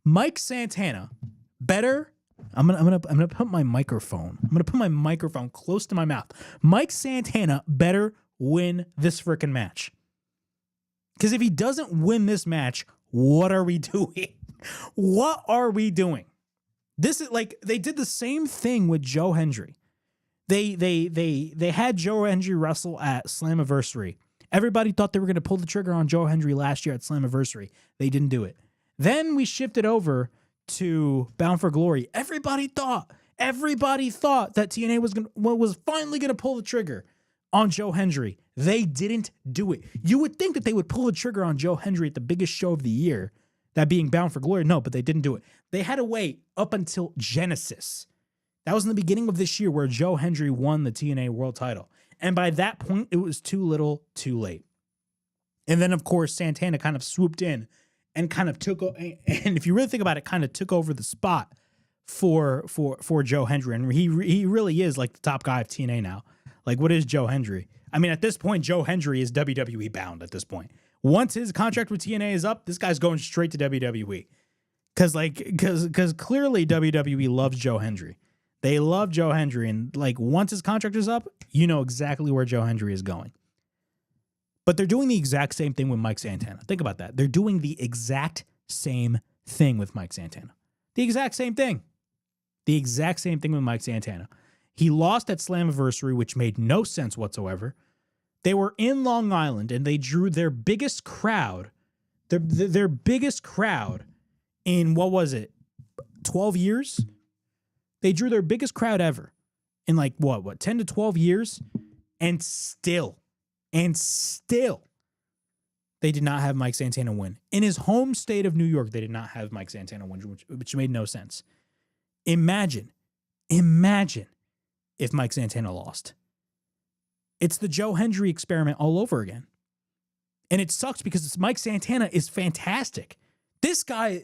Mike Santana better. I'm gonna put my microphone. I'm gonna put my microphone close to my mouth. Mike Santana better win this freaking match. Because if he doesn't win this match, what are we doing? What are we doing? This is like they did the same thing with Joe Hendry. They had Joe Hendry wrestle at Slammiversary. Everybody thought they were going to pull the trigger on Joe Hendry last year at Slammiversary. They didn't do it. Then we shifted over to Bound for Glory. Everybody thought that TNA was finally gonna pull the trigger on Joe Hendry. They didn't do it. You would think that they would pull the trigger on Joe Hendry at the biggest show of the year, that being Bound for Glory. No, but they didn't do it. They had to wait up until Genesis. That was in the beginning of this year where Joe Hendry won the TNA World title. And by that point, it was too little, too late. And then, of course, Santana kind of swooped in and kind of and if you really think about it, kind of took over the spot for Joe Hendry. And he really is like the top guy of TNA now. Like, what is Joe Hendry? I mean, at this point, Joe Hendry is WWE bound at this point. Once his contract with TNA is up, this guy's going straight to WWE. Because clearly WWE loves Joe Hendry. They love Joe Hendry, and like once his contract is up, you know exactly where Joe Hendry is going. But they're doing the exact same thing with Mike Santana. Think about that. They're doing the exact same thing with Mike Santana. The exact same thing. The exact same thing with Mike Santana. He lost at Slammiversary, which made no sense whatsoever. They were in Long Island, and they drew their biggest crowd, their biggest crowd in, what was it, 12 years? They drew their biggest crowd ever in like, what, 10 to 12 years? And still, they did not have Mike Santana win. In his home state of New York, they did not have Mike Santana win, which made no sense. Imagine if Mike Santana lost. It's the Joe Hendry experiment all over again. And it sucks because Mike Santana is fantastic. This guy's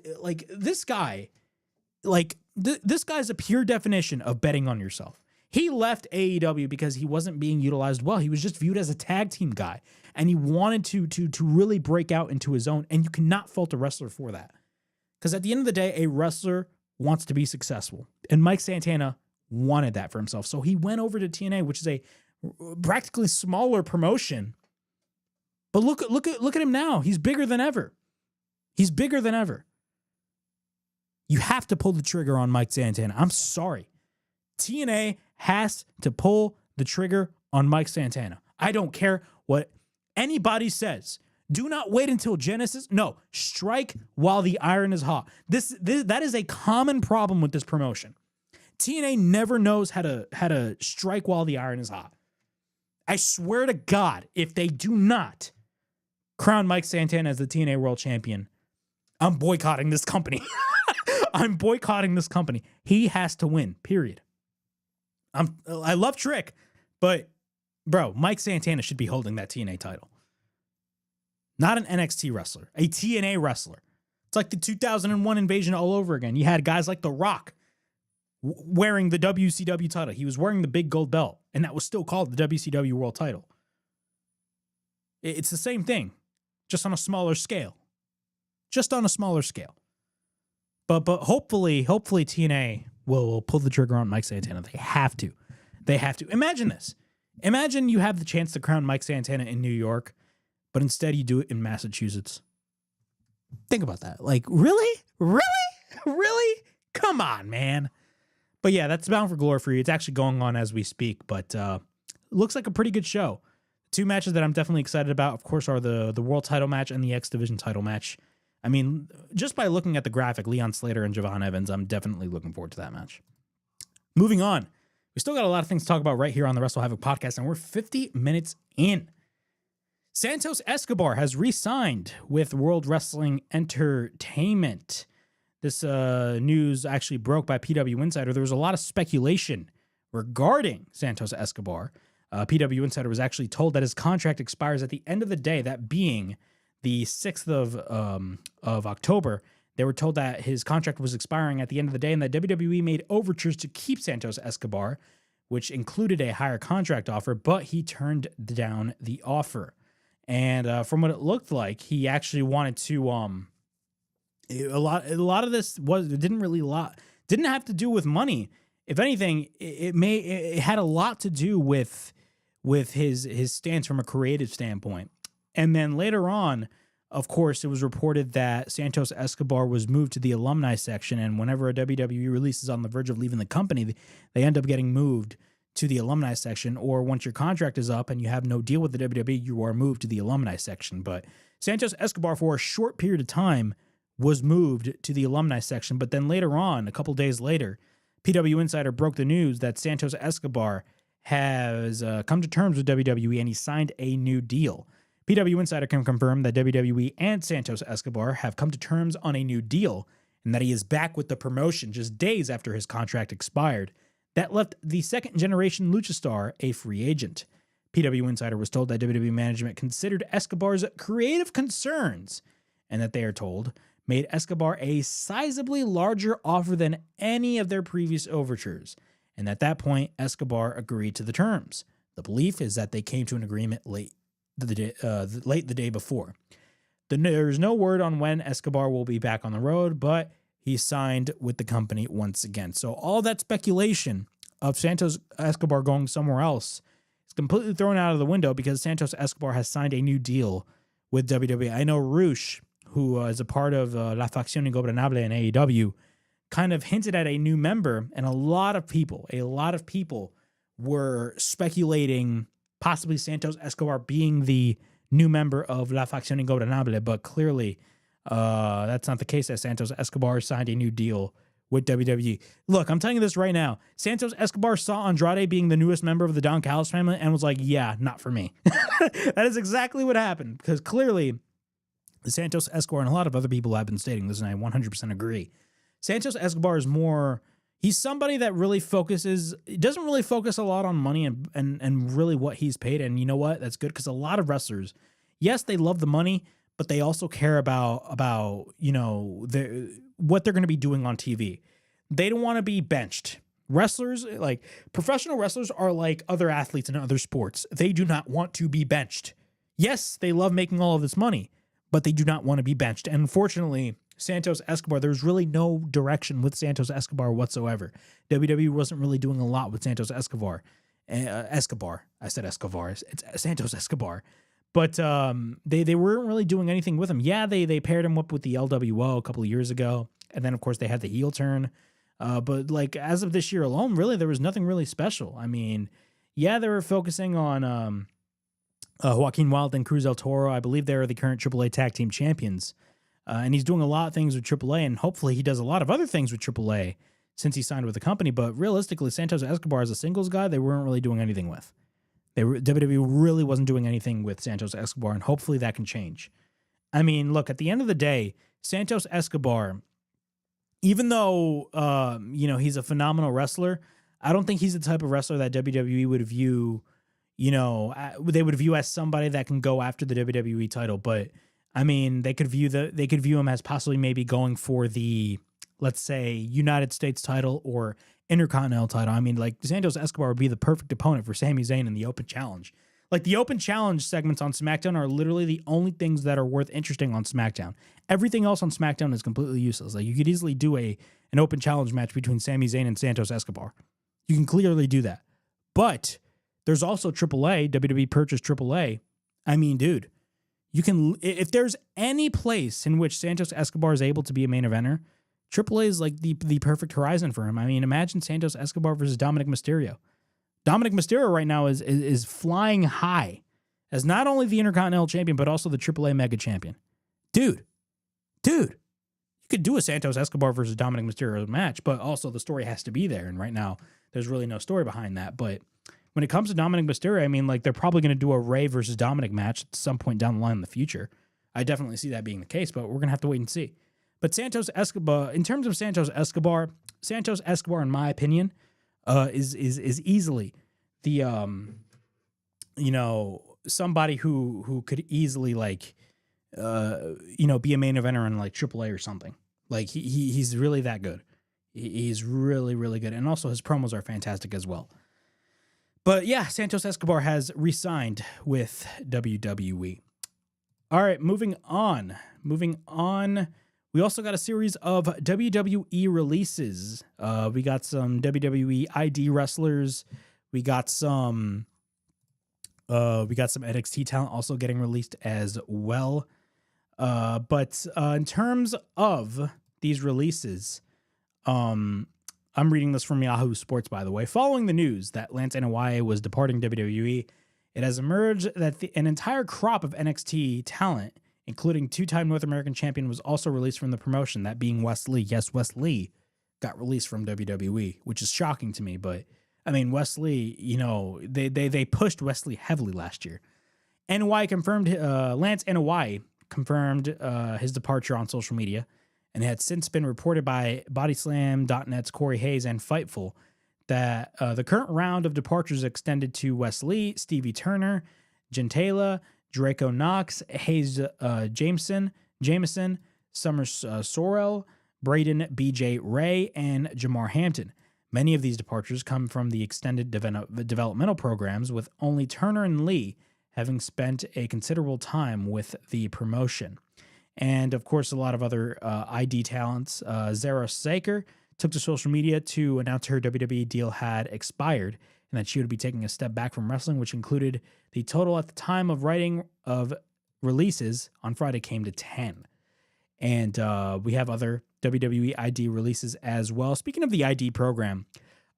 a pure definition of betting on yourself. He left AEW because he wasn't being utilized well. He was just viewed as a tag team guy, and he wanted to really break out into his own, and you cannot fault a wrestler for that. Because at the end of the day, a wrestler wants to be successful, and Mike Santana wanted that for himself. So he went over to TNA, which is a practically smaller promotion. But look at him now. He's bigger than ever. You have to pull the trigger on Mike Santana. I'm sorry. TNA has to pull the trigger on Mike Santana. I don't care what anybody says. Do not wait until Genesis. No, strike while the iron is hot. That is a common problem with this promotion. TNA never knows how to strike while the iron is hot. I swear to God, if they do not crown Mike Santana as the TNA World Champion, I'm boycotting this company. I'm boycotting this company. He has to win, period. I love Trick, but bro, Mike Santana should be holding that TNA title. Not an NXT wrestler, a TNA wrestler. It's like the 2001 Invasion all over again. You had guys like The Rock wearing the WCW title. He was wearing the big gold belt, and that was still called the WCW World title. It's the same thing, just on a smaller scale. But hopefully TNA will pull the trigger on Mike Santana. They have to. Imagine this. Imagine you have the chance to crown Mike Santana in New York, but instead you do it in Massachusetts. Think about that. Like, really? Come on, man. But yeah, that's Bound for Glory for you. It's actually going on as we speak, but looks like a pretty good show. Two matches that I'm definitely excited about, of course, are the world title match and the X Division title match. I mean, just by looking at the graphic, Leon Slater and Javon Evans, I'm definitely looking forward to that match. Moving on. We still got a lot of things to talk about right here on the WrestleHavoc podcast, and we're 50 minutes in. Santos Escobar has re-signed with World Wrestling Entertainment. This news actually broke by PW Insider. There was a lot of speculation regarding Santos Escobar. PW Insider was actually told that his contract expires at the end of the day, that being the 6th of October. They were told that his contract was expiring at the end of the day and that WWE made overtures to keep Santos Escobar, which included a higher contract offer, but he turned down the offer. And from what it looked like, he actually wanted to a lot of this didn't have to do with money. If anything, it had a lot to do with his stance from a creative standpoint. And then later on, of course, it was reported that Santos Escobar was moved to the alumni section, and whenever a WWE release is on the verge of leaving the company, they end up getting moved to the alumni section, or once your contract is up and you have no deal with the WWE, you are moved to the alumni section. But Santos Escobar, for a short period of time, was moved to the alumni section. But then later on, a couple days later, PW Insider broke the news that Santos Escobar has come to terms with WWE and he signed a new deal. PW Insider can confirm that WWE and Santos Escobar have come to terms on a new deal and that he is back with the promotion just days after his contract expired. That left the second-generation lucha star a free agent. PW Insider was told that WWE management considered Escobar's creative concerns and that they are told made Escobar a sizably larger offer than any of their previous overtures. And at that point, Escobar agreed to the terms. The belief is that they came to an agreement late the day before. There's no word on when Escobar will be back on the road, but he signed with the company once again. So all that speculation of Santos Escobar going somewhere else is completely thrown out of the window because Santos Escobar has signed a new deal with WWE. I know Rush, who is a part of La Facción Ingobernable in AEW, kind of hinted at a new member, and a lot of people were speculating possibly Santos Escobar being the new member of La Facción Ingobernable, but clearly that's not the case, as Santos Escobar signed a new deal with WWE. Look, I'm telling you this right now. Santos Escobar saw Andrade being the newest member of the Don Callis family and was like, yeah, not for me. That is exactly what happened, because clearly Santos Escobar, and a lot of other people have been stating this, and I 100% agree, Santos Escobar is more, he's somebody that really doesn't really focus a lot on money and really what he's paid. And you know what? That's good, because a lot of wrestlers, yes, they love the money, but they also care about you know, what they're going to be doing on TV. They don't want to be benched. Wrestlers, like professional wrestlers, are like other athletes in other sports. They do not want to be benched. Yes, they love making all of this money, but they do not want to be benched. And unfortunately, Santos Escobar, there's really no direction with Santos Escobar whatsoever. WWE wasn't really doing a lot with Santos Escobar. I said Escobar. It's Santos Escobar. But they weren't really doing anything with him. Yeah, they paired him up with the LWO a couple of years ago. And then, of course, they had the heel turn. But like as of this year alone, really, there was nothing really special. I mean, yeah, they were focusing on Joaquin Wilde and Cruz El Toro. I believe they're the current AAA Tag Team Champions. And he's doing a lot of things with AAA, and hopefully he does a lot of other things with AAA since he signed with the company. But realistically, Santos Escobar as a singles guy, they weren't really doing anything with. WWE really wasn't doing anything with Santos Escobar, and hopefully that can change. I mean, look, at the end of the day, Santos Escobar, even though you know, he's a phenomenal wrestler, I don't think he's the type of wrestler that WWE would view, you know, they would view as somebody that can go after the WWE title. But I mean, they could view him as possibly maybe going for the, let's say, United States title or Intercontinental title. I mean, like Santos Escobar would be the perfect opponent for Sami Zayn in the Open Challenge. Like the Open Challenge segments on SmackDown are literally the only things that are worth interesting on SmackDown. Everything else on SmackDown is completely useless. Like you could easily do an Open Challenge match between Sami Zayn and Santos Escobar. You can clearly do that. But there's also AAA. WWE purchased AAA. I mean, dude, you can, if there's any place in which Santos Escobar is able to be a main eventer, AAA is like the perfect horizon for him. I mean, imagine Santos Escobar versus Dominic Mysterio. Dominic Mysterio right now is flying high as not only the Intercontinental Champion, but also the AAA Mega Champion. Dude, you could do a Santos Escobar versus Dominic Mysterio match, but also the story has to be there. And right now, there's really no story behind that. But when it comes to Dominic Mysterio, I mean, like they're probably going to do a Rey versus Dominic match at some point down the line in the future. I definitely see that being the case, but we're going to have to wait and see. But Santos Escobar, in terms of Santos Escobar, in my opinion, is easily the you know, somebody who could easily like you know, be a main eventer in like AAA or something. Like he's really that good. He's really, really good, and also his promos are fantastic as well. But yeah, Santos Escobar has re-signed with WWE. All right, moving on. We also got a series of WWE releases. We got some WWE ID wrestlers. We got some NXT talent also getting released as well. But in terms of these releases, I'm reading this from Yahoo Sports, by the way. Following the news that Lance Anoa'i was departing WWE, it has emerged that an entire crop of NXT talent, including two-time North American champion, was also released from the promotion, that being Wes Lee. Yes, Wes Lee got released from WWE, which is shocking to me, but I mean, Wes Lee, they pushed Wes Lee heavily last year. NY confirmed, Lance NY confirmed his departure on social media, and it had since been reported by Bodyslam.net's Corey Hayes and Fightful that the current round of departures extended to Wes Lee, Stevie Turner, Gentala, Draco Knox, Hayes Jameson, Summers Sorrell, Braden BJ Ray, and Jamar Hampton. Many of these departures come from the extended developmental programs, with only Turner and Lee having spent a considerable time with the promotion. And, of course, a lot of other ID talents. Zara Saker took to social media to announce her WWE deal had expired and that she would be taking a step back from wrestling, which included the total at the time of writing of releases on Friday came to 10. And we have other WWE ID releases as well. Speaking of the ID program,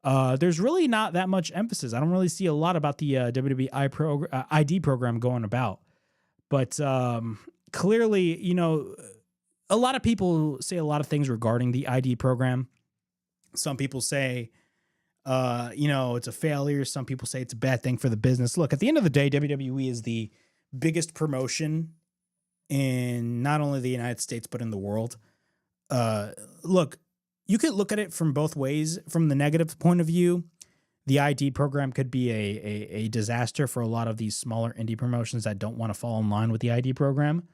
there's really not that much emphasis. I don't really see a lot about the WWE ID program going about. But clearly, a lot of people say a lot of things regarding the ID program. Some people say, it's a failure. Some people say it's a bad thing for the business. Look, at the end of the day, WWE is the biggest promotion in not only the United States, but in the world. Look, you could look at it from both ways. From the negative point of view, the ID program could be a disaster for a lot of these smaller indie promotions that don't want to fall in line with the ID program.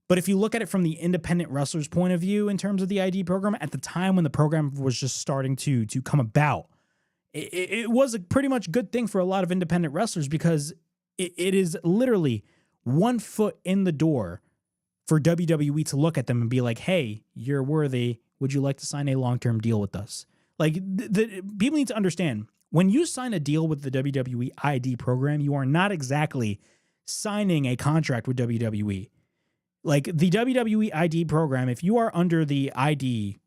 But if you look at it from the independent wrestler's point of view in terms of the ID program, at the time when the program was just starting to come about, it was a pretty much good thing for a lot of independent wrestlers, because it is literally 1 foot in the door for WWE to look at them and be like, hey, you're worthy. Would you like to sign a long-term deal with us? Like, people need to understand, when you sign a deal with the WWE ID program, you are not exactly signing a contract with WWE. Like, the WWE ID program, if you are under the ID,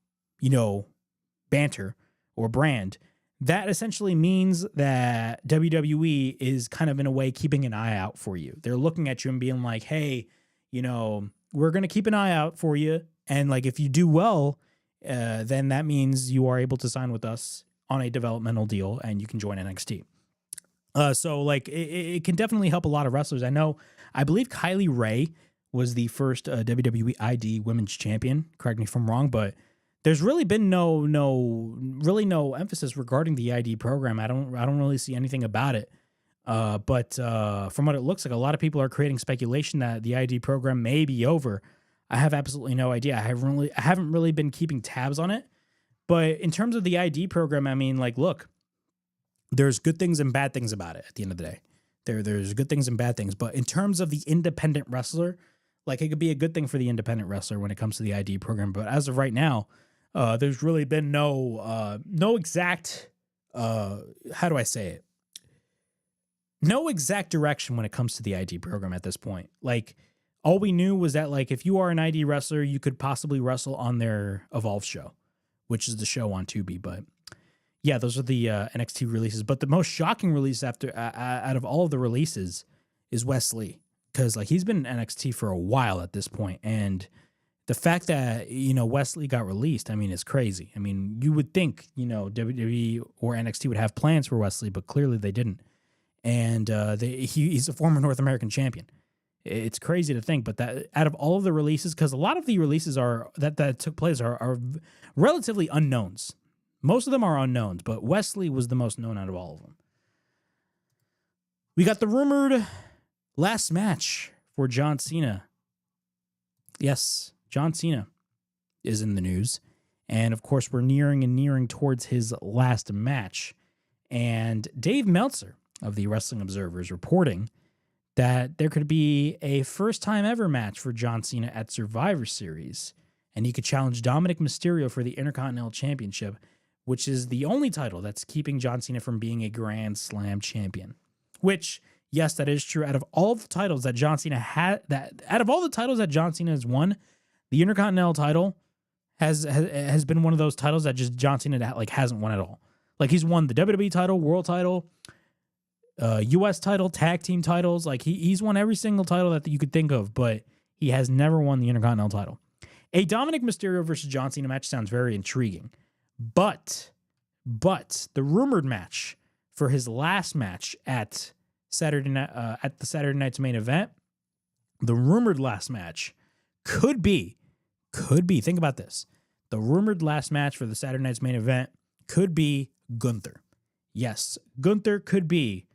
banter or brand, that essentially means that WWE is kind of, in a way, keeping an eye out for you. They're looking at you and being like, hey, we're going to keep an eye out for you. And like, if you do well, then that means you are able to sign with us on a developmental deal and you can join NXT. So like, it can definitely help a lot of wrestlers. I believe Kylie Ray was the first WWE ID women's champion. Correct me if I'm wrong, but there's really been no emphasis regarding the ID program. I don't really see anything about it. But from what it looks like, a lot of people are creating speculation that the ID program may be over. I have absolutely no idea. I haven't really been keeping tabs on it. But in terms of the ID program, I mean, like, look, there's good things and bad things about it at the end of the day. There's good things and bad things. But in terms of the independent wrestler, like, it could be a good thing for the independent wrestler when it comes to the ID program. But as of right now, there's really been no exact, how do I say it? No exact direction when it comes to the ID program at this point. Like, all we knew was that, like, if you are an ID wrestler, you could possibly wrestle on their Evolve show, which is the show on Tubi. But yeah, those are the NXT releases. But the most shocking release out of all of the releases is Wes Lee, because like, he's been in NXT for a while at this point, and the fact that Wes Lee got released, I mean, it's crazy. I mean, you would think WWE or NXT would have plans for Wes Lee, but clearly they didn't. And he's a former North American champion. It's crazy to think, but that out of all of the releases, because a lot of the releases that took place are relatively unknowns. Most of them are unknowns, but Wes Lee was the most known out of all of them. We got the rumored last match for John Cena. Yes, John Cena is in the news. And of course, we're nearing towards his last match. And Dave Meltzer of the Wrestling Observer is reporting that there could be a first-time ever match for John Cena at Survivor Series, and he could challenge Dominic Mysterio for the Intercontinental Championship, which is the only title that's keeping John Cena from being a Grand Slam champion. Which, yes, that is true. Out of all the titles that John Cena has won, the Intercontinental title has been one of those titles that just John Cena like hasn't won at all. Like, he's won the WWE title, World title, U.S. title, tag team titles. Like, he's won every single title that you could think of, but He has never won the Intercontinental title. A Dominic Mysterio versus John Cena match sounds very intriguing. But the rumored match for his last match at the Saturday night's main event, the rumored last match could be, think about this. The rumored last match for the Saturday night's main event could be Gunther. Yes, Gunther could be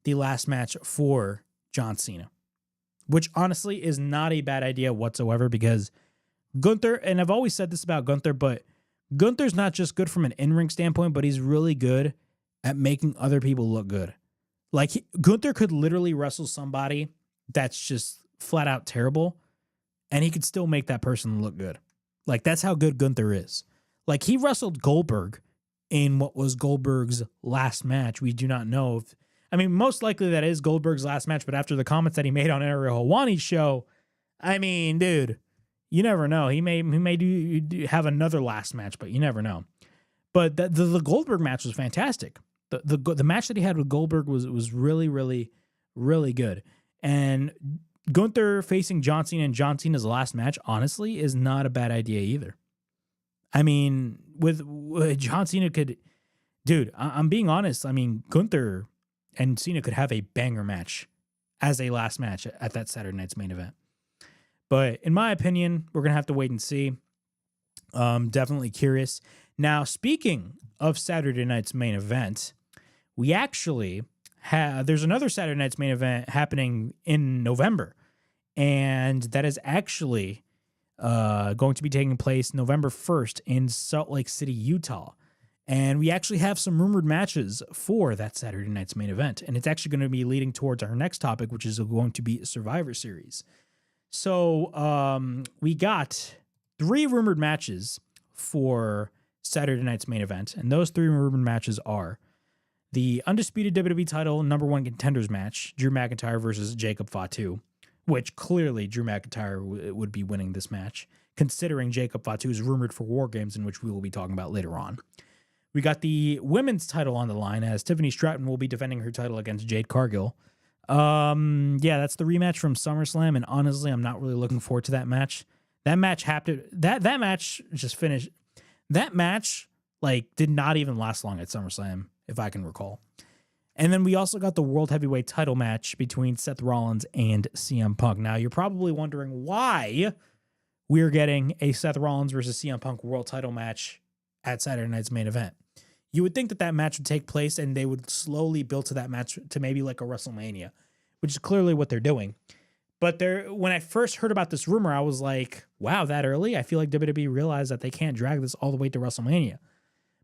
the last match for John Cena, which honestly is not a bad idea whatsoever, because Gunther, and I've always said this about Gunther, but Gunther's not just good from an in-ring standpoint, but he's really good at making other people look good. Like, Gunther could literally wrestle somebody that's just flat out terrible, and he could still make that person look good. Like, that's how good Gunther is. Like, he wrestled Goldberg in what was Goldberg's last match. We do not know if, I mean, most likely that is Goldberg's last match, but after the comments that he made on Ariel Helwani's show, I mean, dude, you never know. He may have another last match, but you never know. But the Goldberg match was fantastic. The match that he had with Goldberg was really, really, really good. And Gunther facing John Cena in John Cena's last match, honestly, is not a bad idea either. I mean, with John Cena could, dude, I'm being honest. I mean, Gunther and Cena could have a banger match as a last match at that Saturday night's main event. But in my opinion, we're going to have to wait and see. Definitely curious. Now, speaking of Saturday night's main event, we actually have, there's another Saturday night's main event happening in November. And that is actually going to be taking place November 1st in Salt Lake City, Utah. And we actually have some rumored matches for that Saturday night's main event. And it's actually going to be leading towards our next topic, which is going to be Survivor Series. So we got 3 rumored matches for Saturday night's main event. And those 3 rumored matches are the undisputed WWE title #1 contenders match, Drew McIntyre versus Jacob Fatu, which clearly Drew McIntyre would be winning this match, considering Jacob Fatu is rumored for War Games, in which we will be talking about later on. We got the women's title on the line, as Tiffany Stratton will be defending her title against Jade Cargill. Yeah, that's the rematch from SummerSlam, and honestly, I'm not really looking forward to that match. That match happened. That match just finished. That match did not even last long at SummerSlam, if I can recall. And then we also got the World Heavyweight title match between Seth Rollins and CM Punk. Now, you're probably wondering why we're getting a Seth Rollins versus CM Punk world title match at Saturday night's main event. You would think that match would take place and they would slowly build to that match to maybe like a WrestleMania, which is clearly what they're doing. But when I first heard about this rumor, I was like, wow, that early? I feel like WWE realized that they can't drag this all the way to WrestleMania.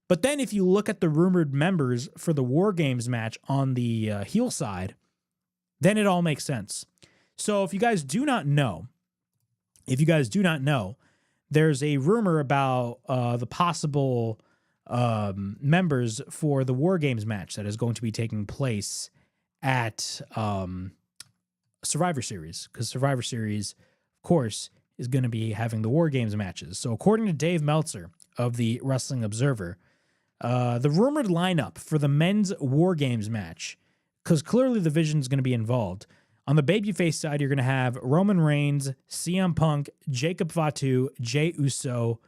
But then if you look at the rumored members for the War Games match on the heel side, then it all makes sense. So if you guys do not know, there's a rumor about the possible members for the War Games match that is going to be taking place at Survivor Series, because Survivor Series, of course, is going to be having the War Games matches. So according to Dave Meltzer of the Wrestling Observer, the rumored lineup for the men's War Games match, because clearly the Vision is going to be involved. On the babyface side, you're going to have Roman Reigns, CM Punk, Jacob Fatu, Jey Uso,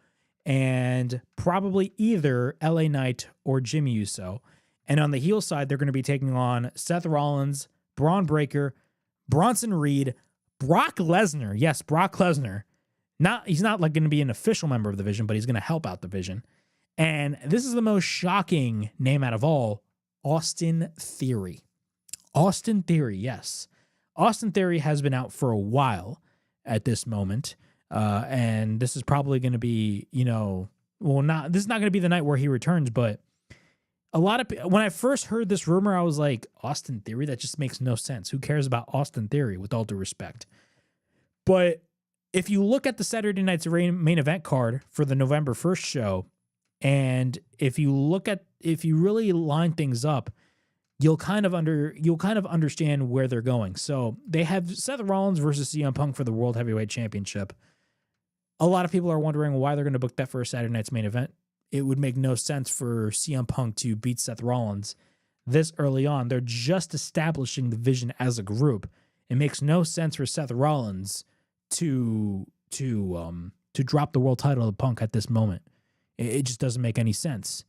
and probably either LA Knight or Jimmy Uso. And on the heel side, they're going to be taking on Seth Rollins, Braun Breaker, Bronson Reed, Brock Lesnar. Yes, Brock Lesnar. He's not going to be an official member of the Vision, but he's going to help out the Vision. And this is the most shocking name out of all, Austin Theory. Austin Theory, yes. Austin Theory has been out for a while at this moment. And this is probably going to be, this is not going to be the night where he returns, but when I first heard this rumor, I was like, Austin Theory? That just makes no sense. Who cares about Austin Theory, with all due respect? But if you look at the Saturday night's main event card for the November 1st show, and if you really line things up, you'll kind of understand where they're going. So they have Seth Rollins versus CM Punk for the World Heavyweight Championship. A lot of people are wondering why they're going to book that for a Saturday night's main event. It would make no sense for CM Punk to beat Seth Rollins this early on. They're just establishing the Vision as a group. It makes no sense for Seth Rollins to drop the world title to Punk at this moment. It just doesn't make any sense.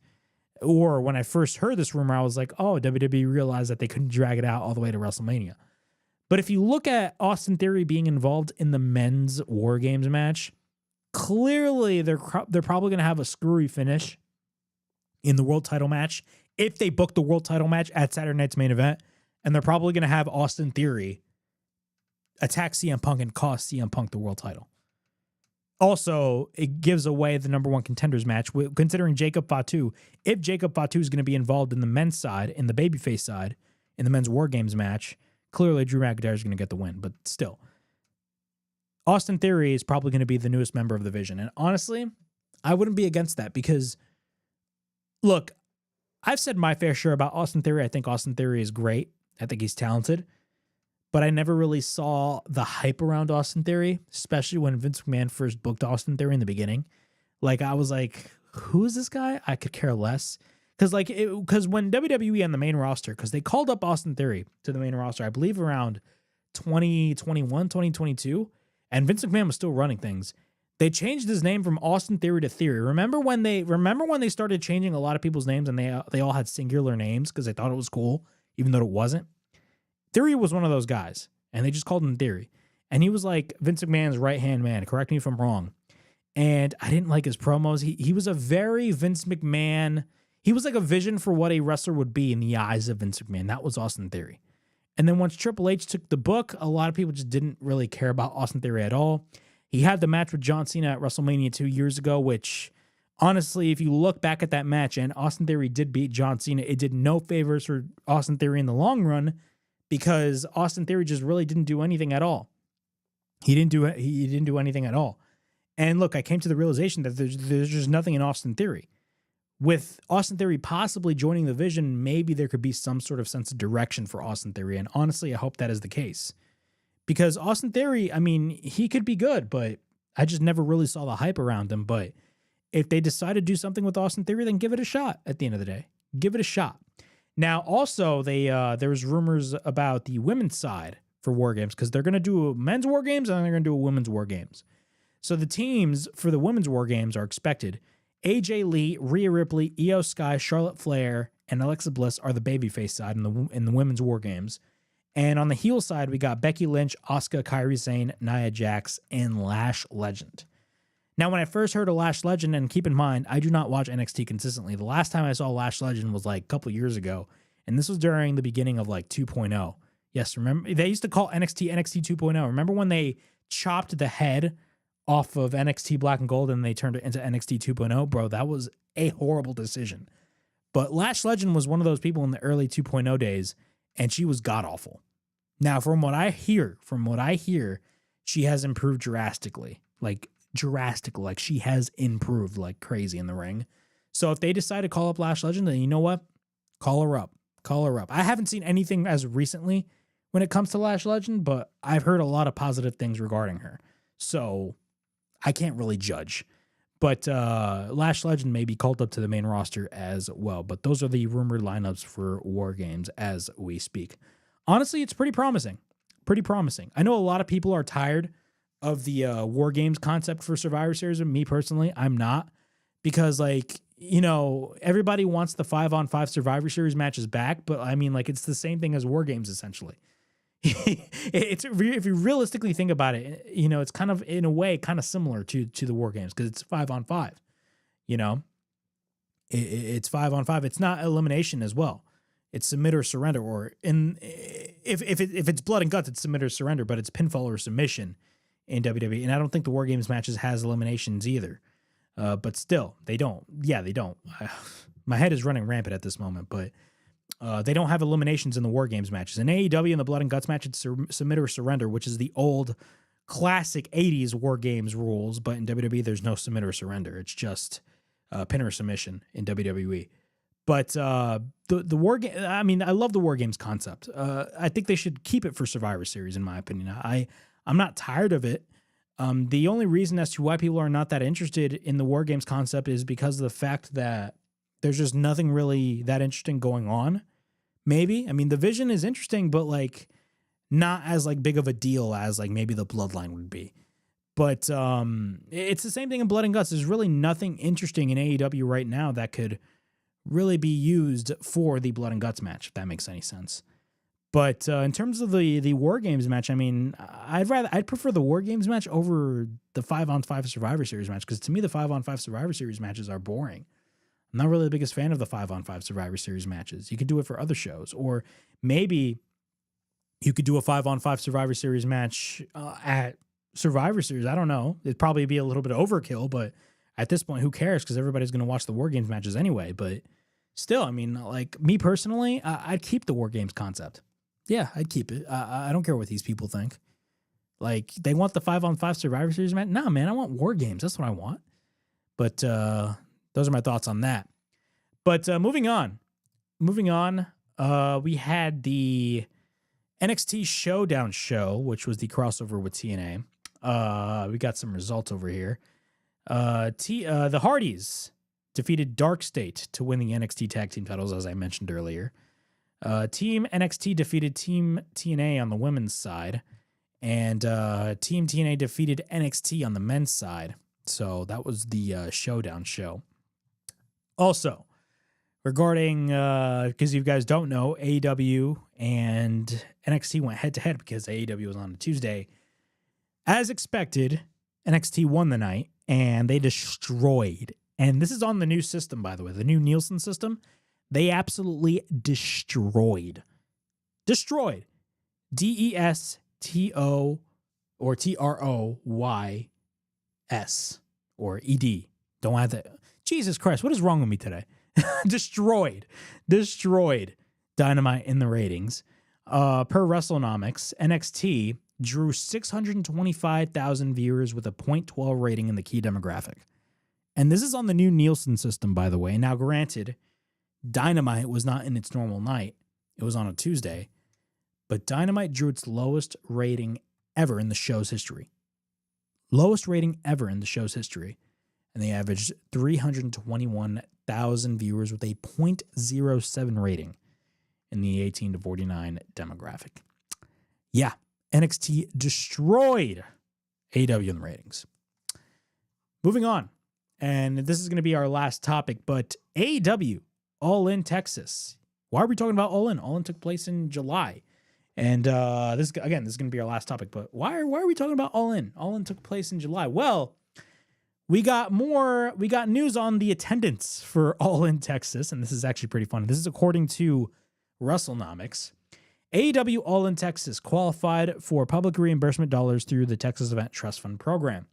Or when I first heard this rumor, I was like, oh, WWE realized that they couldn't drag it out all the way to WrestleMania. But if you look at Austin Theory being involved in the men's War Games match, clearly they're probably going to have a screwy finish in the world title match if they book the world title match at Saturday night's main event. And they're probably going to have Austin Theory attack CM Punk and cost CM Punk the world title. Also, it gives away the number one contenders match, considering Jacob Fatu. If Jacob Fatu is going to be involved in the men's side, in the babyface side, in the men's War Games match, clearly Drew McIntyre is going to get the win. But still, Austin Theory is probably going to be the newest member of the Vision. And honestly, I wouldn't be against that because, look, I've said my fair share about Austin Theory. I think Austin Theory is great. I think he's talented. But I never really saw the hype around Austin Theory, especially when Vince McMahon first booked Austin Theory in the beginning. Like, I was like, who is this guy? I could care less. Because when WWE on the main roster, because they called up Austin Theory to the main roster, I believe around 2021, 2022, and Vince McMahon was still running things. They changed his name from Austin Theory to Theory. Remember when they started changing a lot of people's names and they all had singular names because they thought it was cool, even though it wasn't? Theory was one of those guys, and they just called him Theory. And he was like Vince McMahon's right-hand man. Correct me if I'm wrong. And I didn't like his promos. He was a very Vince McMahon. He was like a vision for what a wrestler would be in the eyes of Vince McMahon. That was Austin Theory. And then once Triple H took the book, a lot of people just didn't really care about Austin Theory at all. He had the match with John Cena at WrestleMania 2 years ago, which, honestly, if you look back at that match, and Austin Theory did beat John Cena, it did no favors for Austin Theory in the long run, because Austin Theory just really didn't do anything at all. He didn't do anything at all. And look, I came to the realization that there's just nothing in Austin Theory. With Austin Theory possibly joining the Vision, maybe there could be some sort of sense of direction for Austin Theory. And honestly, I hope that is the case. Because Austin Theory, I mean, he could be good, but I just never really saw the hype around him. But if they decide to do something with Austin Theory, then give it a shot at the end of the day. Give it a shot. Now, also, there was rumors about the women's side for War Games because they're going to do men's War Games and they're going to do a women's War Games. So the teams for the women's War Games are expected. AJ Lee, Rhea Ripley, Io Sky, Charlotte Flair, and Alexa Bliss are the babyface side in the women's War Games. And on the heel side, we got Becky Lynch, Asuka, Kairi Sane, Nia Jax, and Lash Legend. Now, when I first heard of Lash Legend, and keep in mind, I do not watch NXT consistently. The last time I saw Lash Legend was like a couple years ago, and this was during the beginning of like 2.0. Yes, remember? They used to call NXT 2.0. Remember when they chopped the head off of NXT Black and Gold and they turned it into NXT 2.0? Bro, that was a horrible decision. But Lash Legend was one of those people in the early 2.0 days, and she was god-awful. Now, from what I hear, she has improved drastically. Like she has improved like crazy in the ring. So if they decide to call up Lash Legend, then you know what? Call her up. I haven't seen anything as recently when it comes to Lash Legend, but I've heard a lot of positive things regarding her. So I can't really judge. But Lash Legend may be called up to the main roster as well. But those are the rumored lineups for War Games as we speak. Honestly, it's pretty promising. I know a lot of people are tired of the War Games concept for Survivor Series. Me personally, I'm not. Because, like, you know, everybody wants the 5-on-5 Survivor Series matches back. But, I mean, like, it's the same thing as War Games, essentially. If you realistically think about it, you know, it's kind of, in a way, kind of similar to the War Games. Because it's 5-on-5. You know? It's 5-on-5. It's not elimination as well. It's submit or surrender, or if it's blood and guts, it's submit or surrender, but it's pinfall or submission in WWE. And I don't think the War Games matches has eliminations either. But still, they don't. Yeah, they don't. My head is running rampant at this moment, but they don't have eliminations in the War Games matches. In AEW, in the blood and guts match, it's submit or surrender, which is the old classic 80s War Games rules. But in WWE, there's no submit or surrender. It's just pin or submission in WWE. But the War Game, I mean, I love the War Games concept. I think they should keep it for Survivor Series, in my opinion. I'm not tired of it. The only reason as to why people are not that interested in the War Games concept is because of the fact that there's just nothing really that interesting going on. Maybe. I mean, the Vision is interesting, but like not as like big of a deal as like maybe the Bloodline would be. But it's the same thing in Blood and Guts. There's really nothing interesting in AEW right now that could really be used for the Blood and Guts match, if that makes any sense. But in terms of the War Games match, I mean, I'd prefer the War Games match over the 5-on-5 Survivor Series match, because to me the 5-on-5 Survivor Series matches are boring. I'm not really the biggest fan of the 5-on-5 Survivor Series matches. You could do it for other shows, or maybe you could do a 5-on-5 Survivor Series match at Survivor Series. I don't know. It'd probably be a little bit of overkill, but at this point, who cares? Because everybody's going to watch the War Games matches anyway. But still, I mean, like me personally, I'd keep the War Games concept. Yeah, I'd keep it. I don't care what these people think. Like, they want the 5-on-5 Survivor Series match? Nah, man, I want War Games. That's what I want. But those are my thoughts on that. But moving on, we had the NXT Showdown show, which was the crossover with TNA. We got some results over here. The Hardys defeated Dark State to win the NXT Tag Team titles, as I mentioned earlier. Team NXT defeated Team TNA on the women's side, and Team TNA defeated NXT on the men's side. So that was the Showdown show. Also, regarding, because you guys don't know, AEW and NXT went head-to-head because AEW was on a Tuesday. As expected, NXT won the night, and they destroyed. And this is on the new system, by the way, the new Nielsen system. They absolutely destroyed. Destroyed. DESTO or TROYS or ED. Don't have that. Jesus Christ, what is wrong with me today? Destroyed Dynamite in the ratings. Per WrestleNomics, NXT drew 625,000 viewers with a .12 rating in the key demographic. And this is on the new Nielsen system, by the way. Now, granted, Dynamite was not in its normal night. It was on a Tuesday. But Dynamite drew its lowest rating ever in the show's history. Lowest rating ever in the show's history. And they averaged 321,000 viewers with a .07 rating in the 18 to 49 demographic. Yeah, NXT destroyed AEW in the ratings. Moving on. And this is going to be our last topic, but AEW All In Texas. Why are we talking about All In? All In took place in July. And this is going to be our last topic, but why are we talking about All In? All In took place in July. Well, we got news on the attendance for All In Texas, and this is actually pretty funny. This is according to WrestleNomics. AEW All In Texas qualified for public reimbursement dollars through the Texas Event Trust Fund program.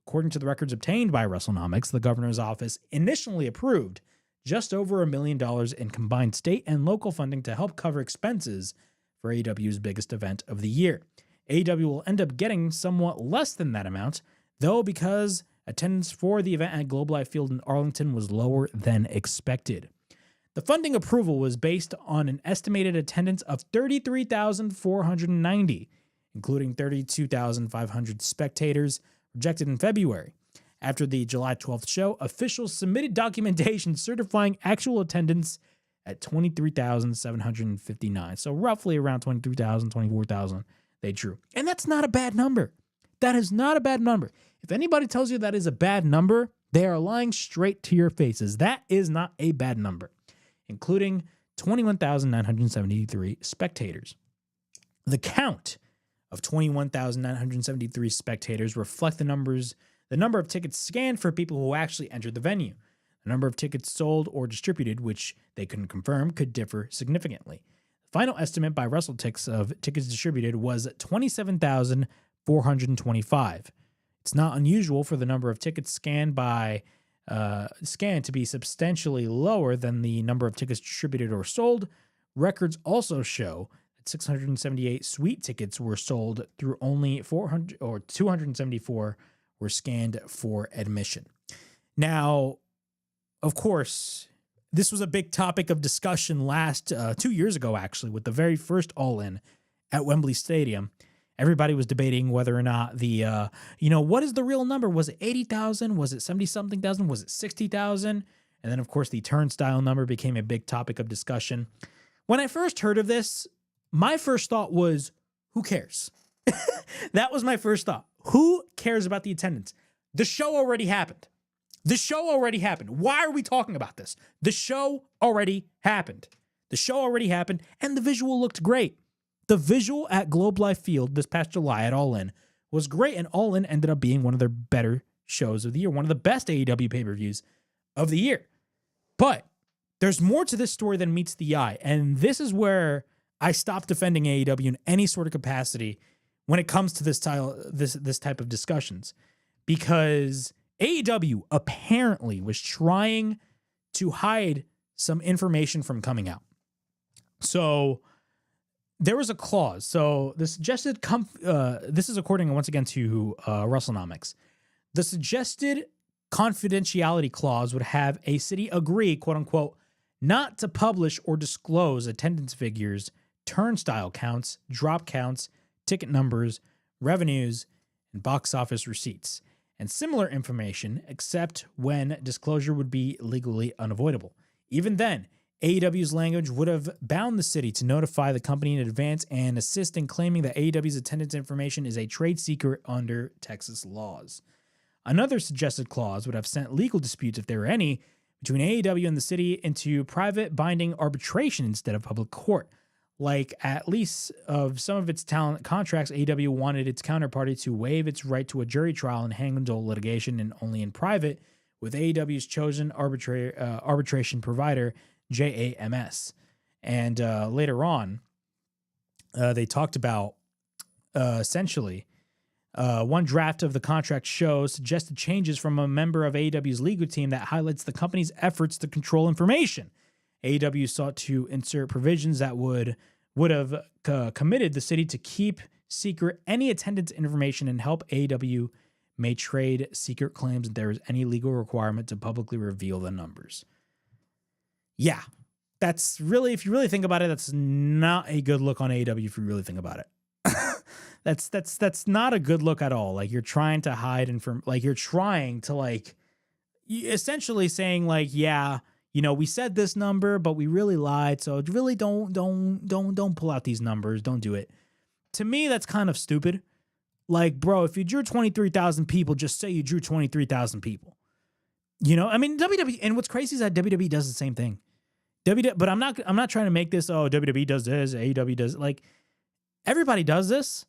According to the records obtained by WrestleNomics, the governor's office initially approved just over $1 million in combined state and local funding to help cover expenses for AEW's biggest event of the year. AEW will end up getting somewhat less than that amount, though, because attendance for the event at Globe Life Field in Arlington was lower than expected. The funding approval was based on an estimated attendance of 33,490, including 32,500 spectators projected in February. After the July 12th show, officials submitted documentation certifying actual attendance at 23,759. So roughly around 23,000, 24,000 they drew. And that's not a bad number. That is not a bad number. If anybody tells you that is a bad number, they are lying straight to your faces. That is not a bad number, including 21,973 spectators. The count of 21,973 spectators reflect the number of tickets scanned for people who actually entered the venue. The number of tickets sold or distributed, which they couldn't confirm, could differ significantly. The final estimate by WrestleTix of tickets distributed was 27,425. It's not unusual for the number of tickets scanned to be substantially lower than the number of tickets distributed or sold. Records also show that 678 suite tickets were sold through only 274 were scanned for admission. Now, of course, this was a big topic of discussion 2 years ago, actually, with the very first All In at Wembley Stadium. Everybody was debating whether or not what is the real number? Was it 80,000? Was it 70-something thousand? Was it 60,000? And then, of course, the turnstile number became a big topic of discussion. When I first heard of this, my first thought was, who cares? That was my first thought. Who cares about the attendance? The show already happened. The show already happened. Why are we talking about this? The show already happened. The show already happened, and the visual looked great. The visual at Globe Life Field this past July at All In was great, and All In ended up being one of their better shows of the year, one of the best AEW pay-per-views of the year. But there's more to this story than meets the eye, and this is where I stop defending AEW in any sort of capacity when it comes to this type of discussions, because AEW apparently was trying to hide some information from coming out. So there was a clause. So the suggested, this is according once again to WrestleHavoc. The suggested confidentiality clause would have a city agree, quote unquote, not to publish or disclose attendance figures, turnstile counts, drop counts, ticket numbers, revenues, and box office receipts, and similar information, except when disclosure would be legally unavoidable. Even then, AEW's language would have bound the city to notify the company in advance and assist in claiming that AEW's attendance information is a trade secret under Texas laws. Another suggested clause would have sent legal disputes, if there were any, between AEW and the city into private binding arbitration instead of public court. Like, at least of some of its talent contracts, AEW wanted its counterparty to waive its right to a jury trial and handle litigation and only in private with AEW's chosen arbitration provider, JAMS. And later on, they talked about essentially one draft of the contract shows suggested changes from a member of AEW's legal team that highlights the company's efforts to control information. AEW sought to insert provisions that would have committed the city to keep secret any attendance information and help AEW may trade secret claims if there is any legal requirement to publicly reveal the numbers. Yeah, that's really, if you really think about it, that's not a good look on AEW if you really think about it. That's not a good look at all. Like, you're trying to hide you're trying to essentially saying yeah, you know, we said this number, but we really lied. So really don't pull out these numbers. Don't do it. To me, that's kind of stupid. Like, bro, if you drew 23,000 people, just say you drew 23,000 people. You know, I mean, WWE, and what's crazy is that WWE does the same thing. But I'm not trying to make this, WWE does this, AEW does, everybody does this,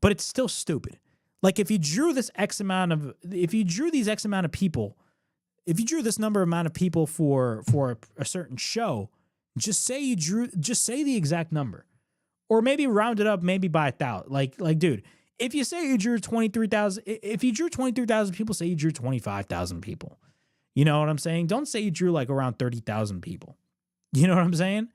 but it's still stupid. Like, if you drew this if you drew this amount of people for a certain show, just say the exact number, or maybe round it up, maybe by 1,000. Like, dude, if you say you drew 23,000, if you drew 23,000 people, say you drew 25,000 people. You know what I'm saying? Don't say you drew around 30,000 people. You know what I'm saying?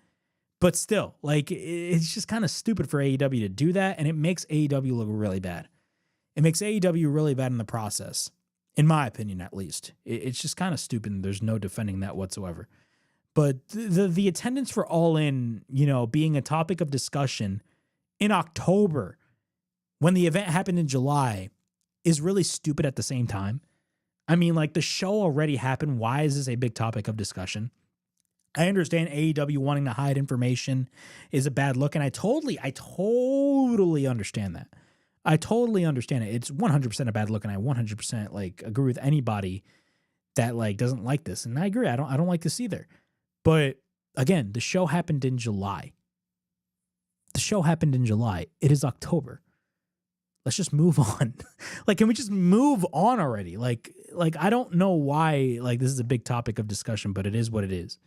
But still, it's just kind of stupid for AEW to do that, and it makes AEW look really bad. It makes AEW really bad in the process, in my opinion, at least. It's just kind of stupid, and there's no defending that whatsoever. But the attendance for All In, you know, being a topic of discussion in October, when the event happened in July, is really stupid at the same time. I mean, the show already happened. Why is this a big topic of discussion? I understand AEW wanting to hide information is a bad look, and I totally understand that. I totally understand it. It's 100% a bad look, and I 100% agree with anybody that doesn't like this. And I agree. I don't like this either. But again, the show happened in July. It is October. Let's just move on. Can we just move on already? I don't know why this is a big topic of discussion, but it is what it is.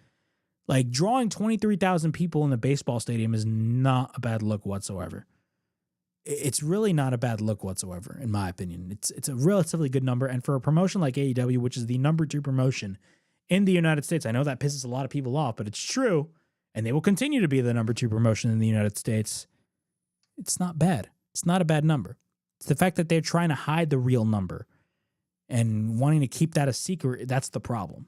Drawing 23,000 people in the baseball stadium is not a bad look whatsoever. It's really not a bad look whatsoever, in my opinion. It's a relatively good number, and for a promotion like AEW, which is the number 2 promotion in the United States, I know that pisses a lot of people off, but it's true, and they will continue to be the number 2 promotion in the United States. It's not bad. It's not a bad number. It's the fact that they're trying to hide the real number and wanting to keep that a secret. That's the problem.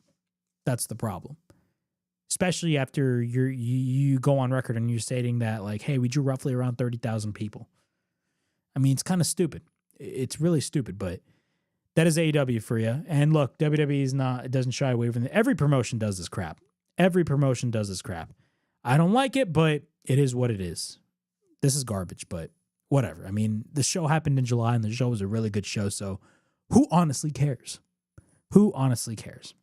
Especially after you go on record and you're stating that hey, we drew roughly around 30,000 people. I mean, it's kind of stupid. It's really stupid, but that is AEW for you. And look, WWE it doesn't shy away from it. Every promotion does this crap. I don't like it, but it is what it is. This is garbage, but whatever. I mean, the show happened in July, and the show was a really good show, so who honestly cares? Who honestly cares?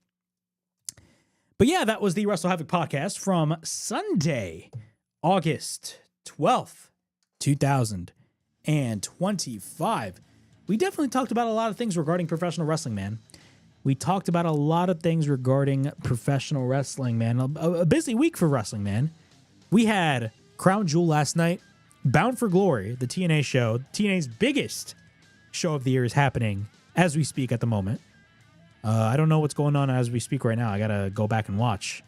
But yeah, that was the WrestleHavoc podcast from Sunday, August 12th, 2025. We definitely talked about a lot of things regarding professional wrestling, man. We talked about a lot of things regarding professional wrestling, man. A busy week for wrestling, man. We had Crown Jewel last night. Bound for Glory, the TNA show. TNA's biggest show of the year is happening as we speak at the moment. I don't know what's going on as we speak right now. I got to go back and watch.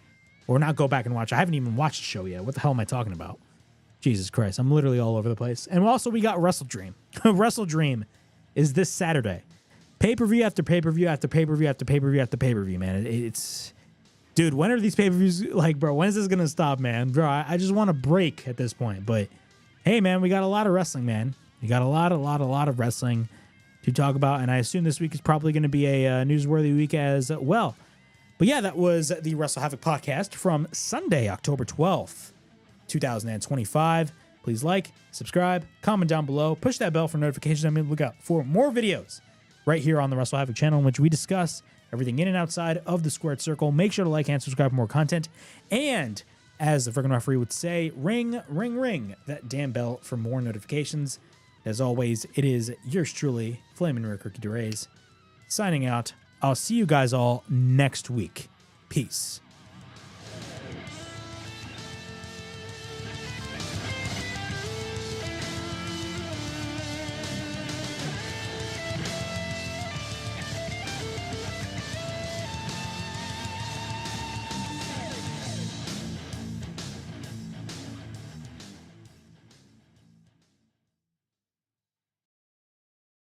Or not go back and watch. I haven't even watched the show yet. What the hell am I talking about? Jesus Christ. I'm literally all over the place. And also we got WrestleDream. WrestleDream is this Saturday. Pay-per-view after pay-per-view after pay-per-view after pay-per-view after pay-per-view, man. It's... Dude, when are these pay-per-views... Like, bro, when is this going to stop, man? Bro, I just want a break at this point. But, hey, man, we got a lot of wrestling, man. We got a lot of wrestling to talk about. And I assume this week is probably going to be a newsworthy week as well. But, yeah, that was the WrestleHavoc podcast from Sunday, October 12th, 2025. Please like, subscribe, comment down below. Push that bell for notifications. I'm going to look out for more videos right here on the WrestleHavoc channel in which we discuss everything in and outside of the squared circle. Make sure to like and subscribe for more content. And as the friggin' referee would say, ring, ring, ring that damn bell for more notifications. As always, it is yours truly, Flamin' Rick Ricky DeRays, signing out. I'll see you guys all next week. Peace.